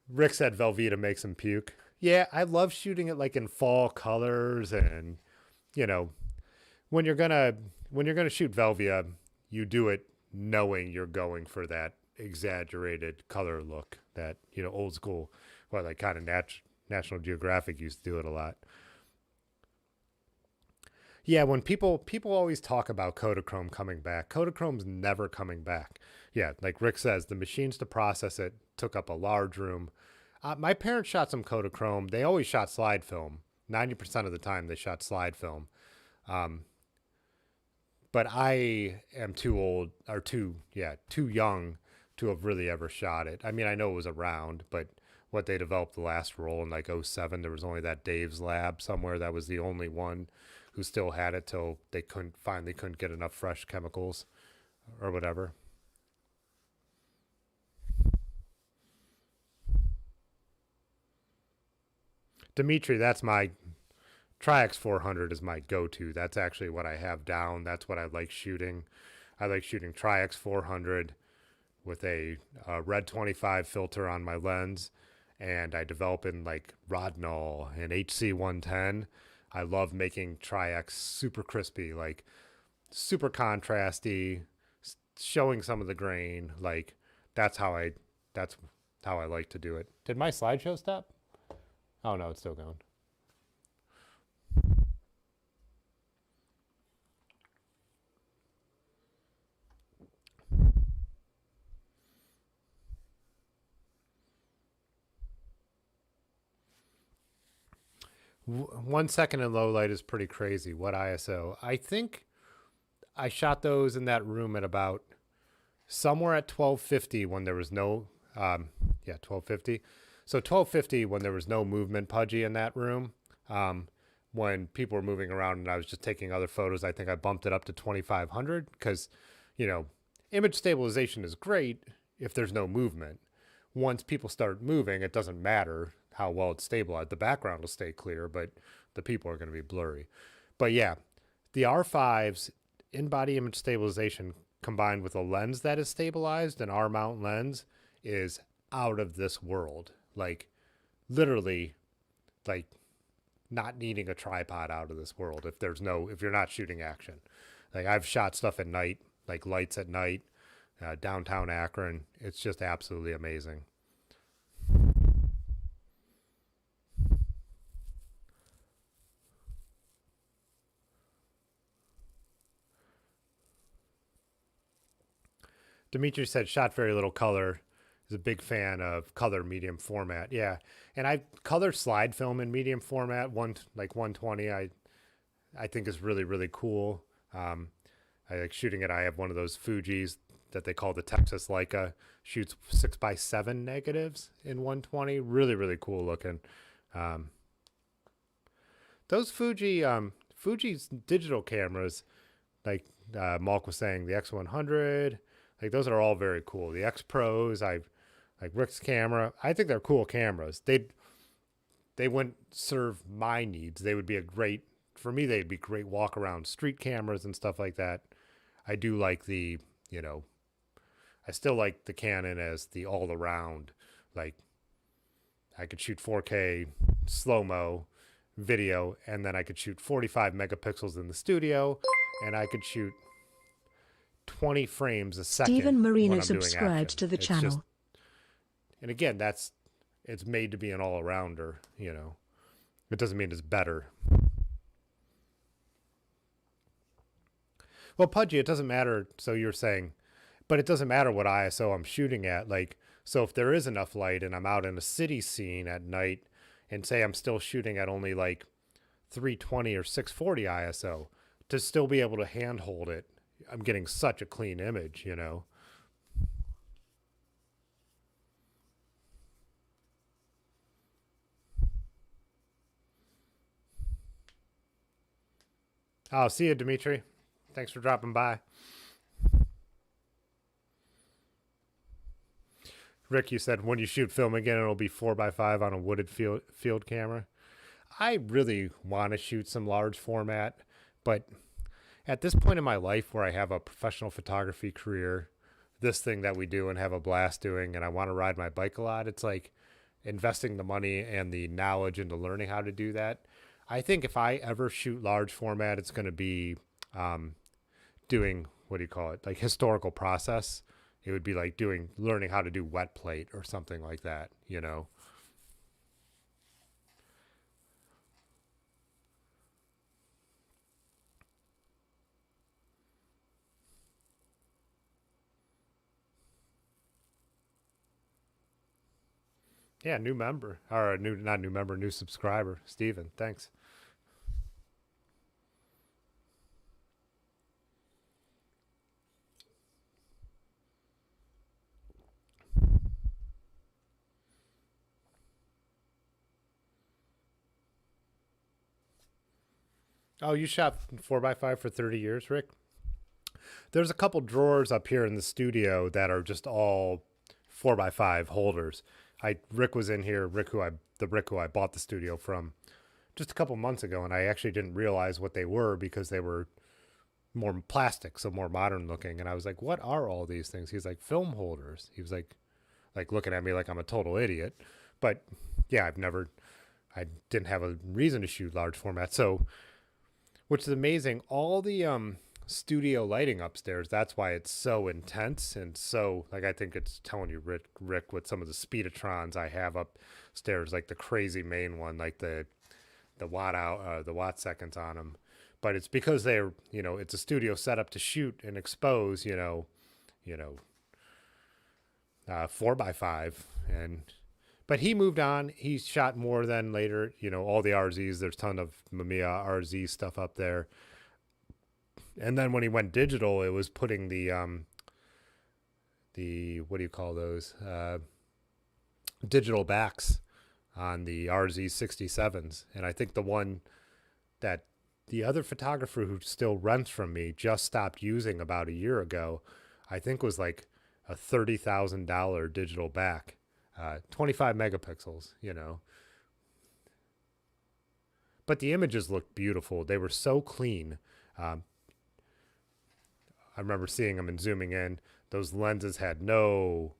Rick said Velveeta makes him puke. Yeah, I love shooting it like in fall colors, and when you're gonna shoot Velvia, you do it knowing you're going for that exaggerated color look, that old school, like kind of National Geographic used to do it a lot. Yeah, when people always talk about Kodachrome coming back, Kodachrome's never coming back. Yeah, like Rick says, the machines to process it took up a large room. My parents shot some Kodachrome. They always shot slide film. 90% of the time they shot slide film. But I am too young to have really ever shot it. I mean, I know it was around, but what they developed the last roll in like 07, there was only that Dave's lab somewhere that was the only one who still had it till they couldn't get enough fresh chemicals or whatever. Dimitri, that's my Tri-X 400 is my go-to. That's actually what I have down. That's what I like shooting. I like shooting Tri-X 400 with a red 25 filter on my lens, and I develop in like Rodinal and HC 110. I love making Tri-X super crispy, like super contrasty, showing some of the grain. Like that's how I like to do it. Did my slideshow stop? Oh no, it's still going. One second in low light is pretty crazy. What ISO? I think I shot those in that room at about somewhere at 1250 when there was no, 1250. So 1250 when there was no movement pudgy in that room. When people were moving around and I was just taking other photos, I think I bumped it up to 2500 because, image stabilization is great if there's no movement. Once people start moving, it doesn't matter how well it's stabilized. The background will stay clear, but the people are going to be blurry. But yeah, the R5's in-body image stabilization combined with a lens that is stabilized, an R-mount lens, is out of this world. Like, literally, like, not needing a tripod out of this world if you're not shooting action. Like, I've shot stuff at night, like lights at night, downtown Akron. It's just absolutely amazing. Dimitri said shot very little color. He's a big fan of color medium format. Yeah, and I color slide film in medium format. 120. I think is really really cool. I like shooting it. I have one of those Fujis that they call the Texas Leica. Shoots 6x7 negatives in 120. Really really cool looking. Those Fuji's digital cameras, like Malk was saying, the X100. Like those are all very cool. The X Pros, like Rick's camera. I think they're cool cameras. They wouldn't serve my needs. They would be for me, they'd be great walk around street cameras and stuff like that. I do like I still like the Canon as the all around, like I could shoot 4K slow-mo video, and then I could shoot 45 megapixels in the studio, and I could shoot 20 frames a second. Stephen Marino when I'm doing subscribed action. to the It's channel. And again, it's made to be an all-arounder, It doesn't mean it's better. Well, Pudgy, it doesn't matter. So you're saying, but it doesn't matter what ISO I'm shooting at. Like, so if there is enough light and I'm out in a city scene at night and say I'm still shooting at only like 320 or 640 ISO, to still be able to handhold it, I'm getting such a clean image, I'll see you, Dimitri. Thanks for dropping by. Rick, you said when you shoot film again, it'll be 4x5 on a wooded field camera. I really want to shoot some large format, but at this point in my life where I have a professional photography career, this thing that we do and have a blast doing, and I want to ride my bike a lot, it's like investing the money and the knowledge into learning how to do that. I think if I ever shoot large format, it's going to be doing, like historical process. It would be like learning how to do wet plate or something like that, Yeah, new member, or not new member, new subscriber, Steven. Thanks. Oh, you shot 4x5 for 30 years, Rick? There's a couple drawers up here in the studio that are just all 4x5 holders. Rick was in here. Rick, who I Rick who I bought the studio from just a couple months ago, and I actually didn't realize what they were because they were more plastic, so more modern looking. And I was like, what are all these things? He's like, film holders. He was like looking at me like I'm a total idiot. But yeah, I didn't have a reason to shoot large format. So, which is amazing. All the studio lighting upstairs, that's why it's so intense and so, like, I think it's telling you, Rick, with some of the Speedotrons I have upstairs, like the crazy main one, like the watt seconds on them. But it's because they're, it's a studio set up to shoot and expose, 4x5. But he moved on. He shot more than later, all the RZs. There's a ton of Mamiya RZ stuff up there. And then when he went digital, it was putting the what do you call those? Digital backs on the RZ 67s. And I think the one that the other photographer who still rents from me just stopped using about a year ago, I think was like a $30,000 digital back, 25 megapixels, But the images looked beautiful. They were so clean. I remember seeing them and zooming in. Those lenses had no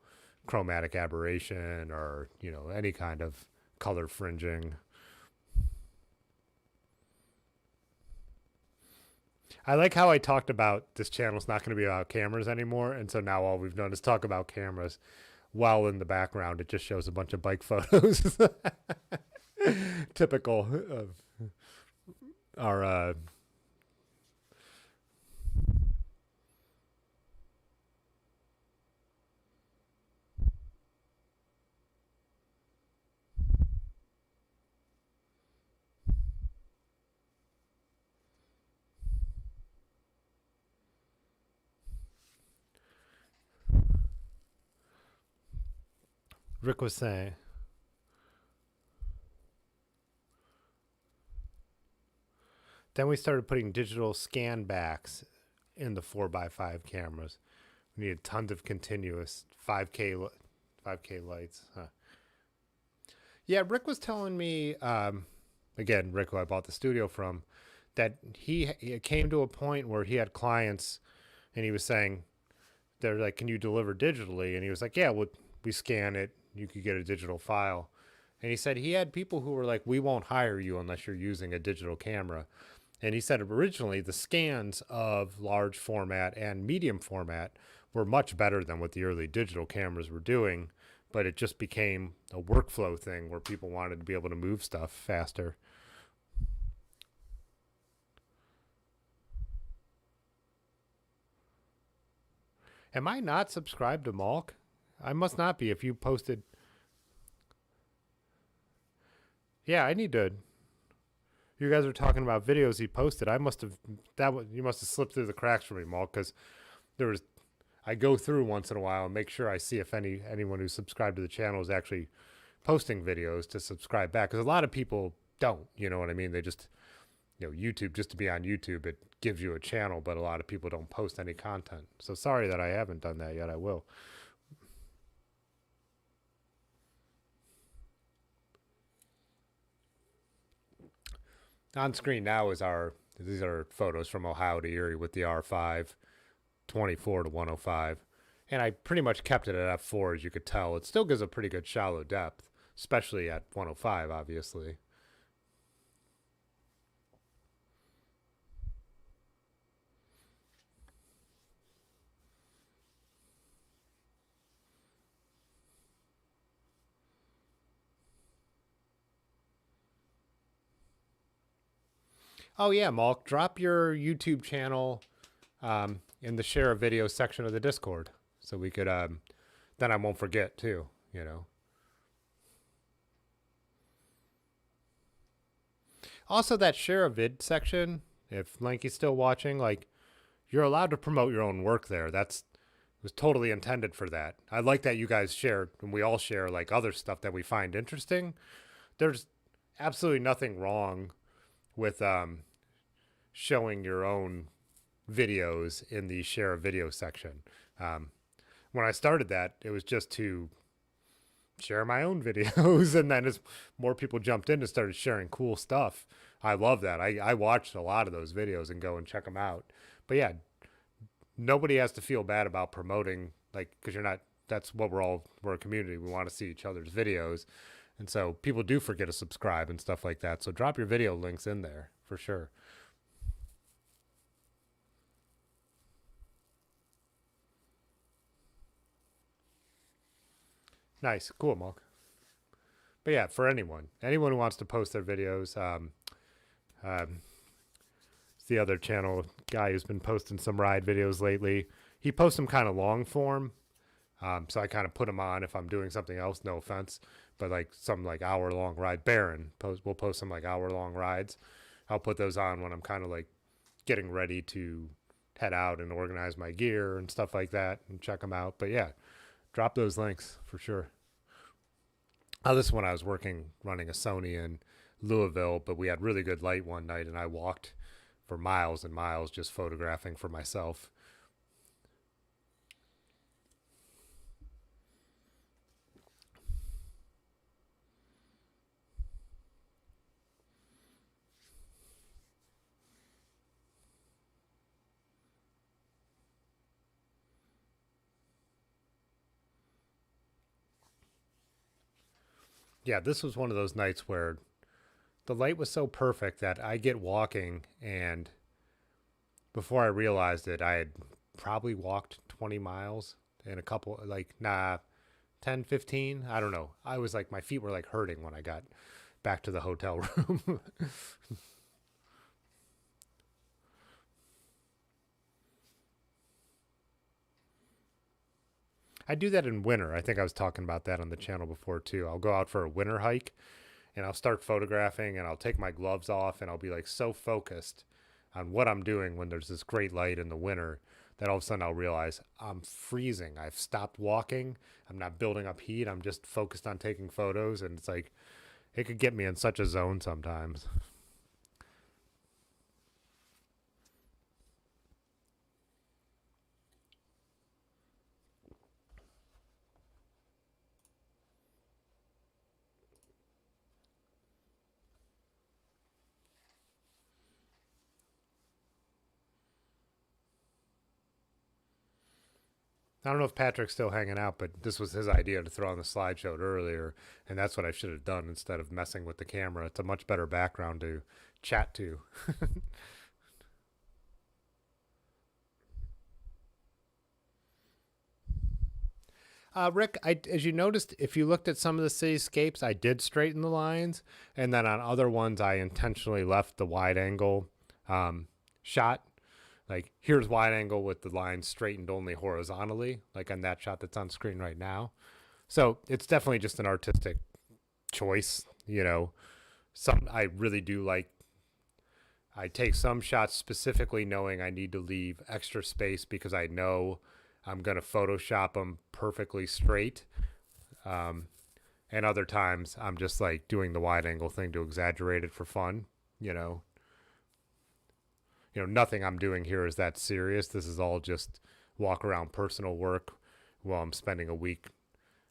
chromatic aberration or, any kind of color fringing. I like how I talked about this channel's not going to be about cameras anymore. And so now all we've done is talk about cameras, while in the background it just shows a bunch of bike photos. Typical of our Rick was saying. Then we started putting digital scan backs in the 4x5 cameras. We needed tons of continuous 5K lights. Huh. Yeah, Rick was telling me, again, Rick, who I bought the studio from, that he came to a point where he had clients and he was saying, they're like, can you deliver digitally? And he was like, yeah, we scan it. You could get a digital file. And he said he had people who were like, we won't hire you unless you're using a digital camera. And he said originally the scans of large format and medium format were much better than what the early digital cameras were doing, but it just became a workflow thing where people wanted to be able to move stuff faster. Am I not subscribed to Malk? I must not be if you posted. Yeah, I need to. You guys are talking about videos he posted. You must have slipped through the cracks for me, Malk, because I go through once in a while and make sure I see if anyone who's subscribed to the channel is actually posting videos to subscribe back, because a lot of people don't, you know what I mean? They just, YouTube, just to be on YouTube, it gives you a channel, but a lot of people don't post any content. So sorry that I haven't done that yet. I will. On screen now these are photos from Ohio to Erie with the R5 24 to 105. And I pretty much kept it at f4, as you could tell. It still gives a pretty good shallow depth, especially at 105, obviously. Oh yeah, Malk, drop your YouTube channel in the share a video section of the Discord, so we could then I won't forget too, Also, that share a vid section, if Lanky's still watching, like, you're allowed to promote your own work there. It was totally intended for that. I like that you guys share, and we all share, like, other stuff that we find interesting. There's absolutely nothing wrong with showing your own videos in the share a video section. When I started that, it was just to share my own videos. And then as more people jumped in and started sharing cool stuff, I love that. I watched a lot of those videos and go and check them out. But yeah, nobody has to feel bad about promoting, like, because you're not, that's what we're a community. We want to see each other's videos. And so people do forget to subscribe and stuff like that. So drop your video links in there for sure. Nice. Cool, Mark. But yeah, for anyone who wants to post their videos, it's the other channel guy who's been posting some ride videos lately. He posts them kind of long form. So I kind of put them on if I'm doing something else, no offense, but like some like hour long ride. Baron will post some like hour long rides. I'll put those on when I'm kind of like getting ready to head out and organize my gear and stuff like that and check them out. But yeah, drop those links for sure. This one I was running a Sony in Louisville, but we had really good light one night and I walked for miles and miles just photographing for myself. Yeah, this was one of those nights where the light was so perfect that I get walking, and before I realized it, I had probably walked 20 miles in a couple, like, 10, 15. I don't know. I was like, my feet were like hurting when I got back to the hotel room. I do that in winter. I think I was talking about that on the channel before too. I'll go out for a winter hike and I'll start photographing and I'll take my gloves off and I'll be like so focused on what I'm doing when there's this great light in the winter that all of a sudden I'll realize I'm freezing. I've stopped walking. I'm not building up heat. I'm just focused on taking photos, and it's like it could get me in such a zone sometimes. I don't know if Patrick's still hanging out, but this was his idea to throw on the slideshow earlier, and that's what I should have done instead of messing with the camera. It's a much better background to chat to. Rick, as you noticed, if you looked at some of the cityscapes, I did straighten the lines, and then on other ones, I intentionally left the wide angle shot. Like, here's wide angle with the lines straightened only horizontally, like on that shot that's on screen right now. So it's definitely just an artistic choice, you know. Some I really do like. I take some shots specifically knowing I need to leave extra space because I know I'm going to Photoshop them perfectly straight. And other times I'm just like doing the wide angle thing to exaggerate it for fun, you know. Nothing I'm doing here is that serious. This is all just walk around personal work while I'm spending a week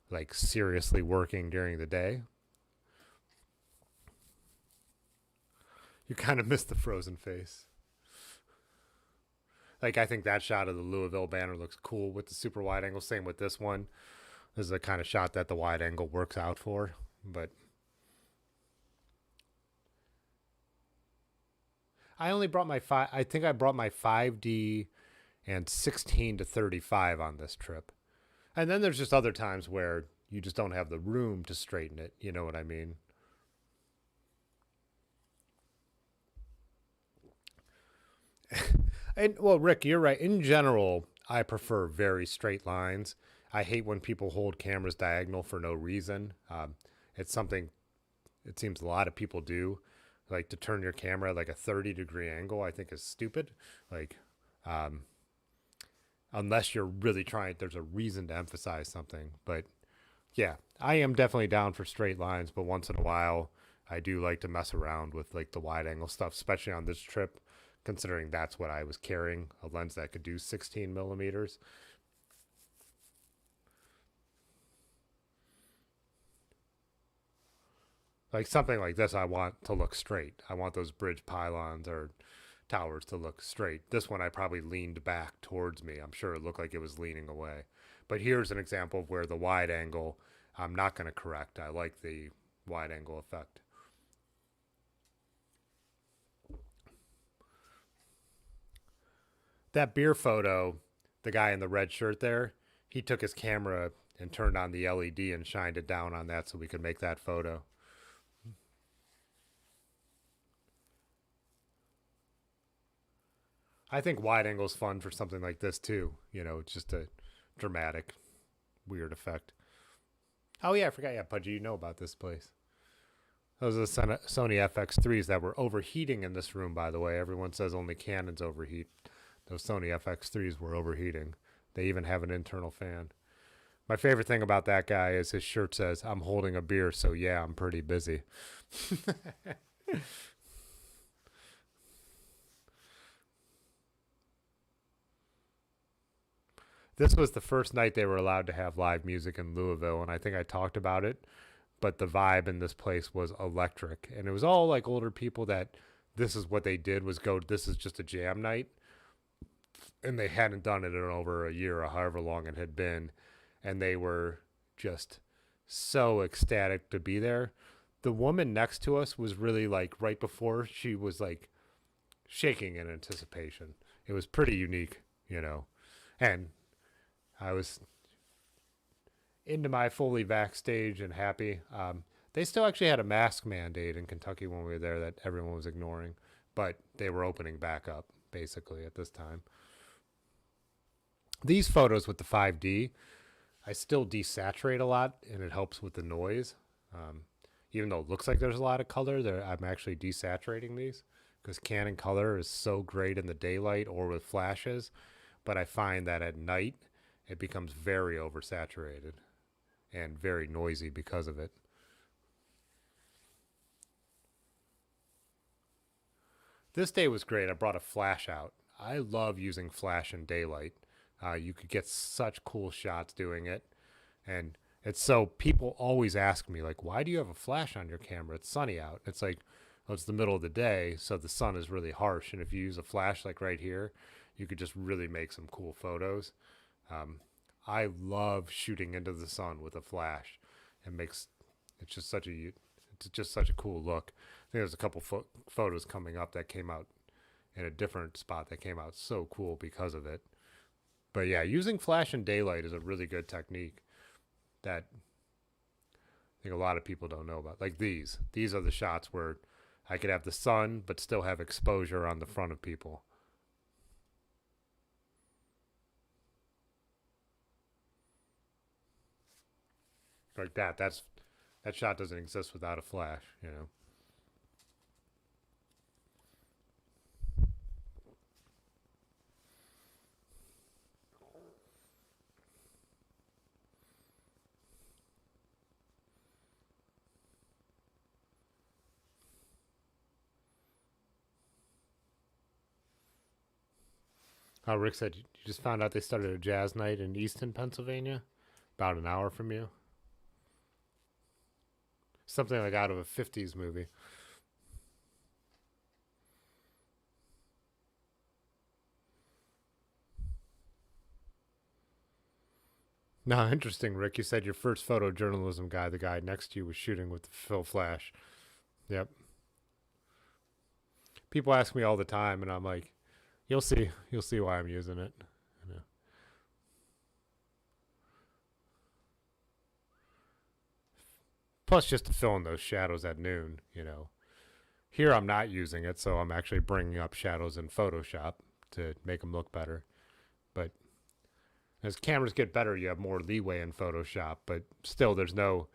like seriously working during the day. You kind of missed the frozen face. Like, I think that shot of the Louisville banner looks cool with the super wide angle. Same with this one. This is the kind of shot that the wide angle works out for. But I only brought my I think I brought my 5D and 16 to 35 on this trip. And then there's just other times where you just don't have the room to straighten it. You know what I mean? And well, Rick, you're right. In general, I prefer very straight lines. I hate when people hold cameras diagonal for no reason. It's something it seems a lot of people do. Like, to turn your camera at like a 30-degree angle, I think is stupid. Like, unless you're really trying, there's a reason to emphasize something. But yeah, I am definitely down for straight lines, but once in a while, I do like to mess around with like the wide angle stuff, especially on this trip, considering that's what I was carrying, a lens that could do 16 millimeters. Like something like this, I want to look straight. I want those bridge pylons or towers to look straight. This one I probably leaned back towards me. I'm sure it looked like it was leaning away. But here's an example of where the wide angle I'm not going to correct. I like the wide angle effect. That beer photo, the guy in the red shirt there, he took his camera and turned on the LED and shined it down on that so we could make that photo. I think wide angle's fun for something like this too. You know, it's just a dramatic, weird effect. Oh yeah, I forgot. Yeah, Pudgy, you know about this place. Those are the Sony FX3s that were overheating in this room, by the way. Everyone says only Canons overheat. Those Sony FX3s were overheating. They even have an internal fan. My favorite thing about that guy is his shirt says, "I'm holding a beer, so yeah, I'm pretty busy." This was the first night they were allowed to have live music in Louisville, and I think I talked about it, but the vibe in this place was electric. And it was all like older people that this is what they did was go, this is just a jam night. And they hadn't done it in over a year or however long it had been. And they were just so ecstatic to be there. The woman next to us was really like right before she was like shaking in anticipation. It was pretty unique, you know. And I was into my fully vax stage and happy. They still actually had a mask mandate in Kentucky when we were there that everyone was ignoring, but they were opening back up basically at this time. These photos with the 5D, I still desaturate a lot, and it helps with the noise. Even though it looks like there's a lot of color, I'm actually desaturating these because Canon color is so great in the daylight or with flashes, but I find that at night it becomes very oversaturated and very noisy because of it. This day was great. I brought a flash out. I love using flash in daylight. You could get such cool shots doing it. And it's so people always ask me, like, why do you have a flash on your camera? It's sunny out. It's like, well, it's the middle of the day, so the sun is really harsh. And if you use a flash like right here, you could just really make some cool photos. I love shooting into the sun with a flash. It's just such a cool look. I think there's a couple photos coming up that came out in a different spot that came out so cool because of it. But yeah, using flash in daylight is a really good technique that I think a lot of people don't know about. Like these are the shots where I could have the sun but still have exposure on the front of people. Like that shot doesn't exist without a flash, you know. Rick said you just found out they started a jazz night in Easton, Pennsylvania, about an hour from you. Something like out of a 50s movie. No, interesting, Rick. You said your first photojournalism guy, the guy next to you, was shooting with the Phil Flash. Yep. People ask me all the time, and I'm like, you'll see why I'm using it. You know. Plus, just to fill in those shadows at noon, you know. Here I'm not using it, so I'm actually bringing up shadows in Photoshop to make them look better. But as cameras get better, you have more leeway in Photoshop. But still, to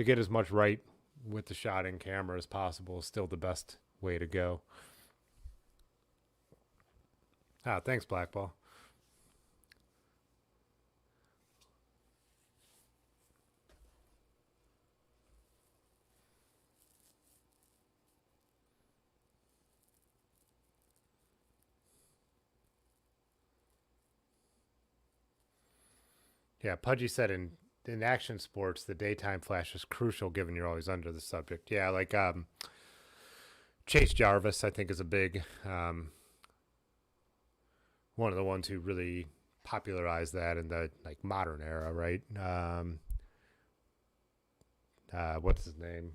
get as much right with the shot in camera as possible is still the best way to go. Thanks, Blackball. Yeah, Pudgy said in in action sports, the daytime flash is crucial given you're always under the subject. Yeah, like Chase Jarvis, I think, is a big one of the ones who really popularized that in the like modern era, right? What's his name?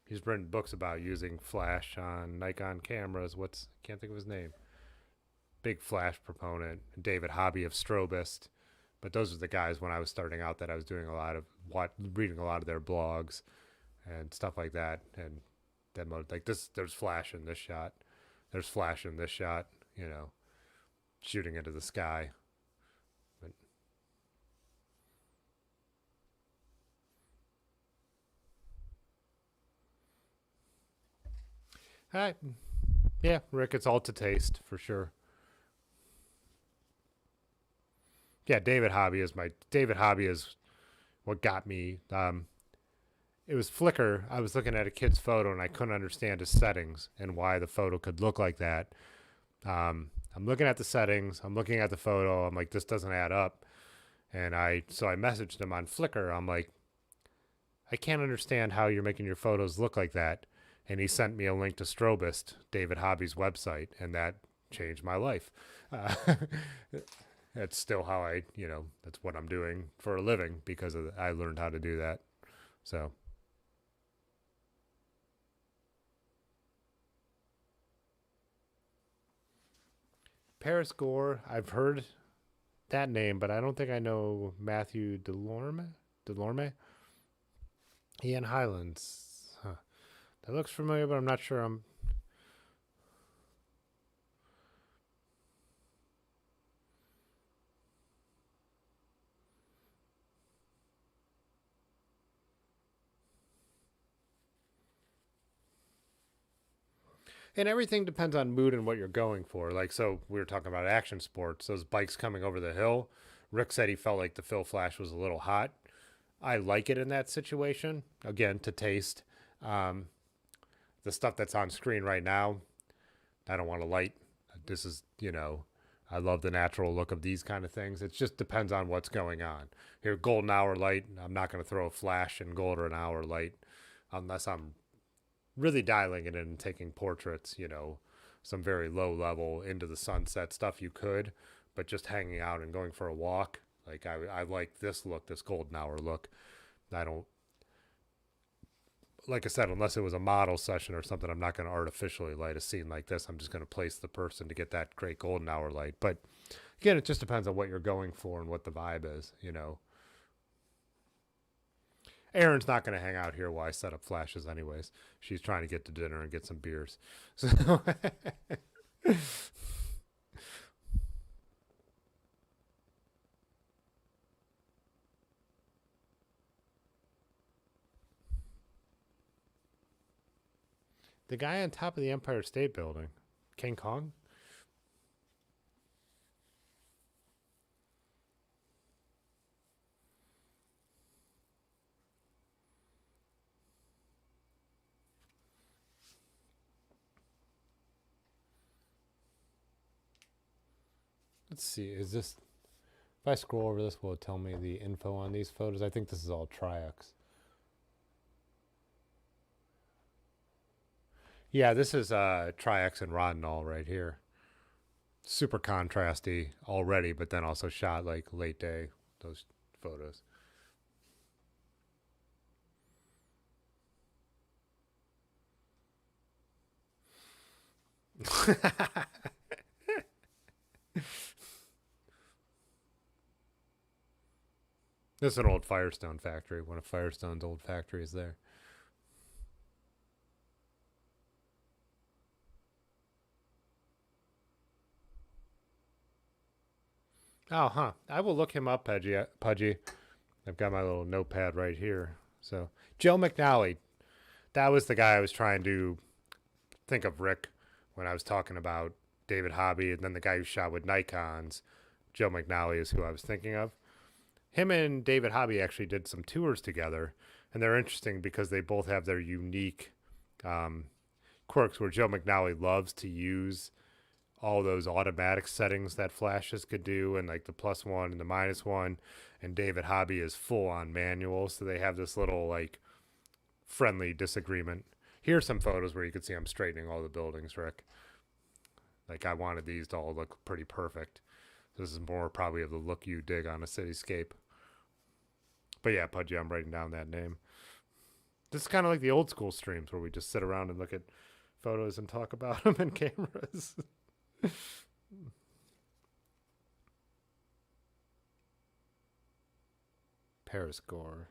He's written books about using flash on Nikon cameras. Can't think of his name. Big flash proponent. David Hobby of Strobist. But those are the guys when I was starting out that I was doing a lot of reading a lot of their blogs and stuff like that. And then like this, there's flash in this shot. There's flash in this shot. You know, shooting into the sky. But, yeah, Rick, it's all to taste for sure. Yeah, David Hobby is what got me. It was Flickr. I was looking at a kid's photo and I couldn't understand his settings and why the photo could look like that. I'm looking at the settings. I'm looking at the photo. I'm like, this doesn't add up. And so I messaged him on Flickr. I'm like, I can't understand how you're making your photos look like that. And he sent me a link to Strobist, David Hobby's website, and that changed my life. That's still how that's what I'm doing for a living because I learned how to do that. So. Paris Gore, I've heard that name, but I don't think I know Matthew Delorme? Ian Highlands. Huh. That looks familiar, but I'm not sure. And everything depends on mood and what you're going for. Like, so we were talking about action sports, those bikes coming over the hill. Rick said he felt like the Phil Flash was a little hot. I like it in that situation. Again, to taste. The stuff that's on screen right now, I don't want to light. This is, I love the natural look of these kind of things. It just depends on what's going on. Here, golden hour light, I'm not going to throw a flash in golden hour light unless I'm really dialing it in and taking portraits, some very low level into the sunset stuff you could, but just hanging out and going for a walk. Like I like this look, this golden hour look. I don't, like I said, unless it was a model session or something, I'm not going to artificially light a scene like this. I'm just going to place the person to get that great golden hour light. But again, it just depends on what you're going for and what the vibe is, Erin's not going to hang out here while I set up flashes anyways. She's trying to get to dinner and get some beers. So the guy on top of the Empire State Building, King Kong? Let's see, is this, if I scroll over this, will it tell me the info on these photos? I think this is all Tri-X. Yeah, this is Tri-X and Rodinal right here. Super contrasty already, but then also shot like late day, those photos. This is an old Firestone factory, one of Firestone's old factories there. Oh, huh. I will look him up, Pudgy. I've got my little notepad right here. So, Joe McNally. That was the guy I was trying to think of, Rick, when I was talking about David Hobby, and then the guy who shot with Nikons. Joe McNally is who I was thinking of. Him and David Hobby actually did some tours together, and they're interesting because they both have their unique quirks, where Joe McNally loves to use all those automatic settings that flashes could do, and like the +1 and the -1. And David Hobby is full on manual, so they have this little like friendly disagreement. Here's some photos where you can see I'm straightening all the buildings, Rick. Like I wanted these to all look pretty perfect. This is more probably of the look you dig on a cityscape. But yeah, Pudgy, I'm writing down that name. This is kind of like the old school streams where we just sit around and look at photos and talk about them in cameras. Periscore.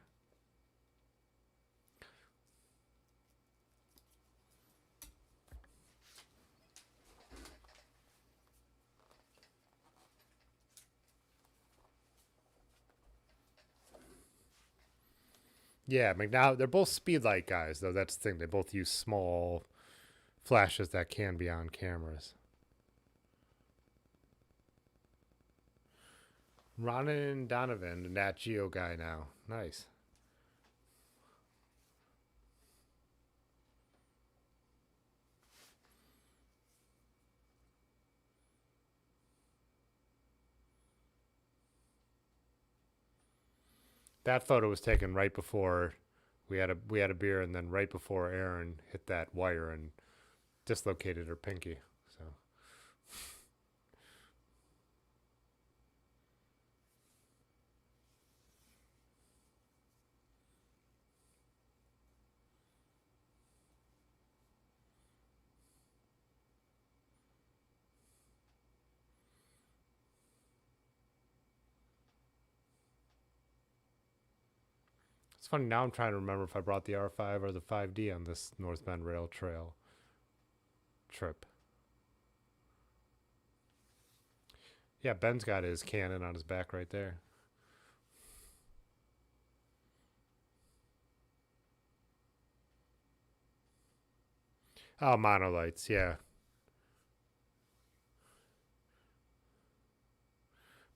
Yeah, McNow, they're both speedlight guys, though. That's the thing. They both use small flashes that can be on cameras. Ronan Donovan, Nat Geo guy now. Nice. That photo was taken right before we had a beer, and then right before Erin hit that wire and dislocated her pinky. So it's funny now. I'm trying to remember if I brought the R5 or the 5D on this North Bend Rail Trail trip. Yeah, Ben's got his Canon on his back right there. Oh, monolights, yeah.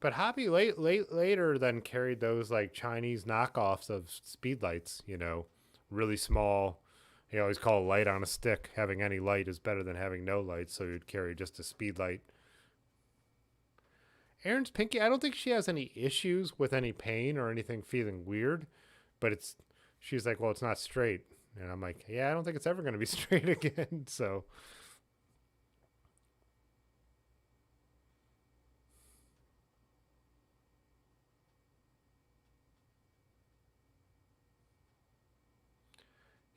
But Hobby later then carried those like Chinese knockoffs of speedlights, you know, really small. He always call a light on a stick. Having any light is better than having no light, so you'd carry just a speed light. Erin's pinky, I don't think she has any issues with any pain or anything feeling weird, but she's like, well, it's not straight. And I'm like, yeah, I don't think it's ever going to be straight again. So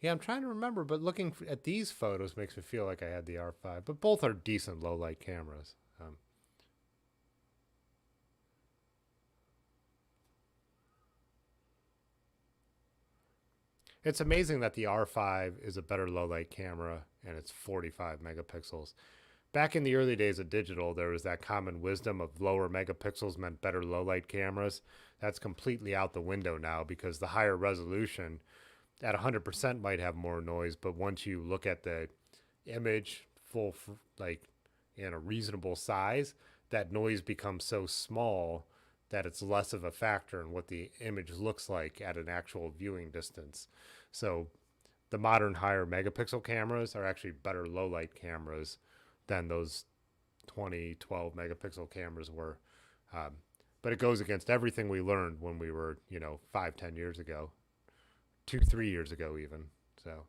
yeah, I'm trying to remember, but looking at these photos makes me feel like I had the R5. But both are decent low light cameras. It's amazing that the R5 is a better low light camera and it's 45 megapixels. Back in the early days of digital, there was that common wisdom of lower megapixels meant better low light cameras. That's completely out the window now because the higher resolution at 100% might have more noise, but once you look at the image like in a reasonable size, that noise becomes so small that it's less of a factor in what the image looks like at an actual viewing distance. So the modern higher megapixel cameras are actually better low light cameras than those 12 megapixel cameras were. But it goes against everything we learned when we were, 5-10 years ago, 2-3 years ago even. So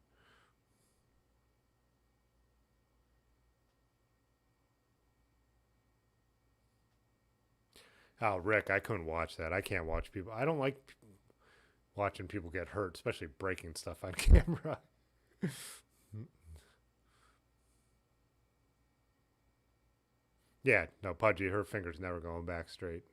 oh, Rick, I couldn't watch that. I can't watch people. I don't like watching people get hurt, especially breaking stuff on camera. Yeah, no, Pudgy, her finger's never going back straight.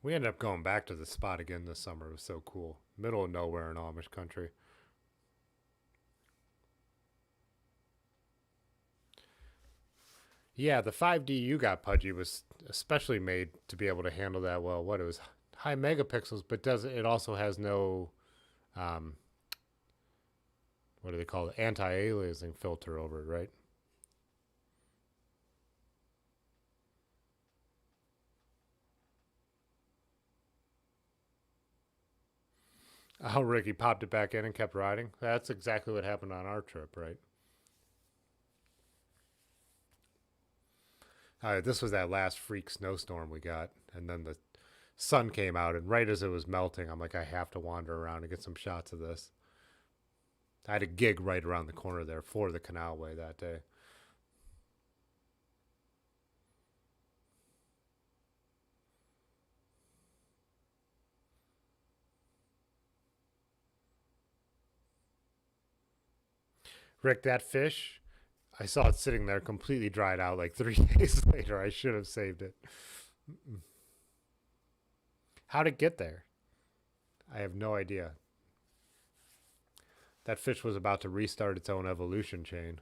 We ended up going back to the spot again this summer. It was so cool. Middle of nowhere in Amish country. Yeah, the 5D you got, Pudgy, was especially made to be able to handle that well. What it was high megapixels, but it also has no what do they call it? Anti-aliasing filter over it, right? Oh, Ricky popped it back in and kept riding. That's exactly what happened on our trip, right? All right, this was that last freak snowstorm we got, and then the sun came out, and right as it was melting, I'm like, I have to wander around and get some shots of this. I had a gig right around the corner there for the Canalway that day. Rick, that fish, I saw it sitting there completely dried out like 3 days later. I should have saved it. How'd it get there? I have no idea. That fish was about to restart its own evolution chain.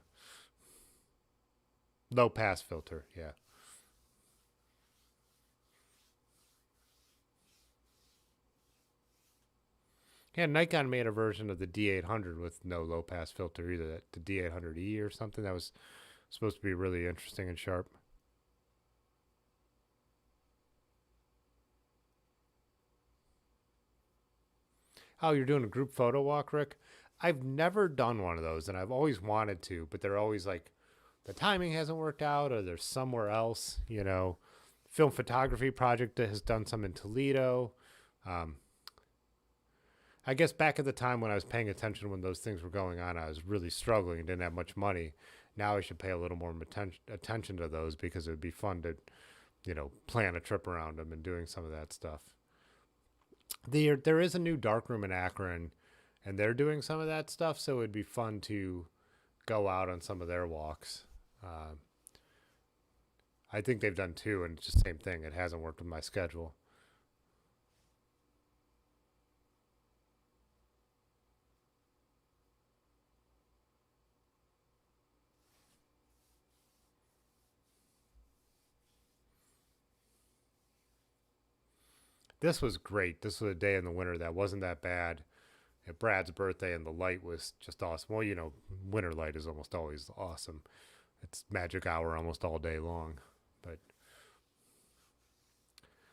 Low pass filter, yeah. Yeah, Nikon made a version of the D800 with no low pass filter either. The D800E or something that was supposed to be really interesting and sharp. Oh, you're doing a group photo walk, Rick? I've never done one of those, and I've always wanted to, but they're always like, the timing hasn't worked out, or there's somewhere else, you know. Film photography project that has done some in Toledo. I guess back at the time when I was paying attention when those things were going on, I was really struggling and didn't have much money. Now I should pay a little more attention to those because it would be fun to, you know, plan a trip around them and doing some of that stuff. There is a new darkroom in Akron, and they're doing some of that stuff, so it would be fun to go out on some of their walks. I think they've done two, and it's just the same thing. It hasn't worked with my schedule. This was great. This was a day in the winter that wasn't that bad. At Brad's birthday, and the light was just awesome. Well, you know, winter light is almost always awesome. It's magic hour almost all day long. But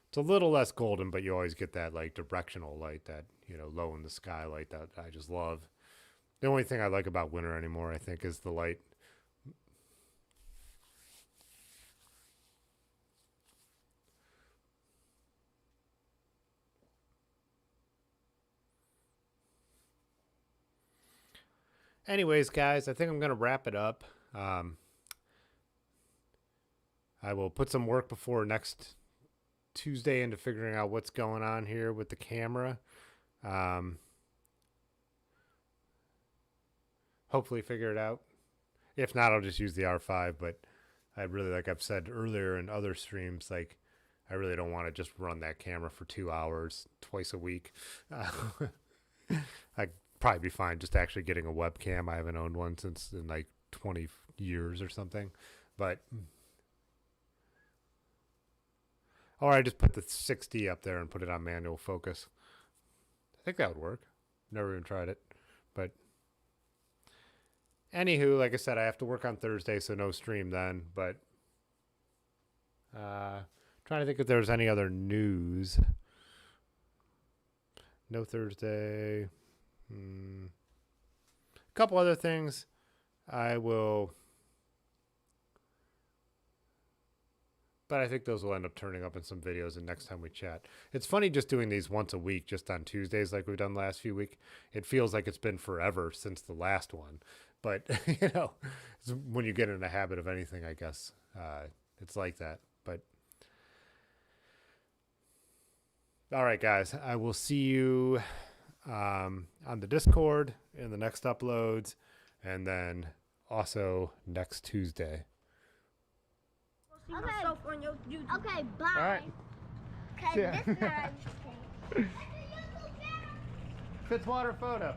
it's a little less golden, but you always get that like directional light, that, you know, low in the sky light that I just love. The only thing I like about winter anymore, I think, is the light. Anyways, guys, I think I'm going to wrap it up. I will put some work before next Tuesday into figuring out what's going on here with the camera. Hopefully figure it out. If not, I'll just use the R5, but I really, like I've said earlier in other streams, like I really don't want to just run that camera for 2 hours twice a week. I'd probably be fine just actually getting a webcam. I haven't owned one since in like 20 years or something. But, or I just put the 6D up there and put it on manual focus. I think that would work. Never even tried it. But anywho, like I said, I have to work on Thursday, so no stream then. But trying to think if there's any other news. No Thursday. A couple other things I will, but I think those will end up turning up in some videos and next time we chat. It's funny just doing these once a week, just on Tuesdays like we've done last few weeks. It feels like it's been forever since the last one, but you know, when you get in a habit of anything, I guess it's like that. But all right, guys, I will see you on the Discord in the next uploads, and then also next Tuesday. Okay, bye. All right. Okay, Yeah. this guy. Fitzwater photo.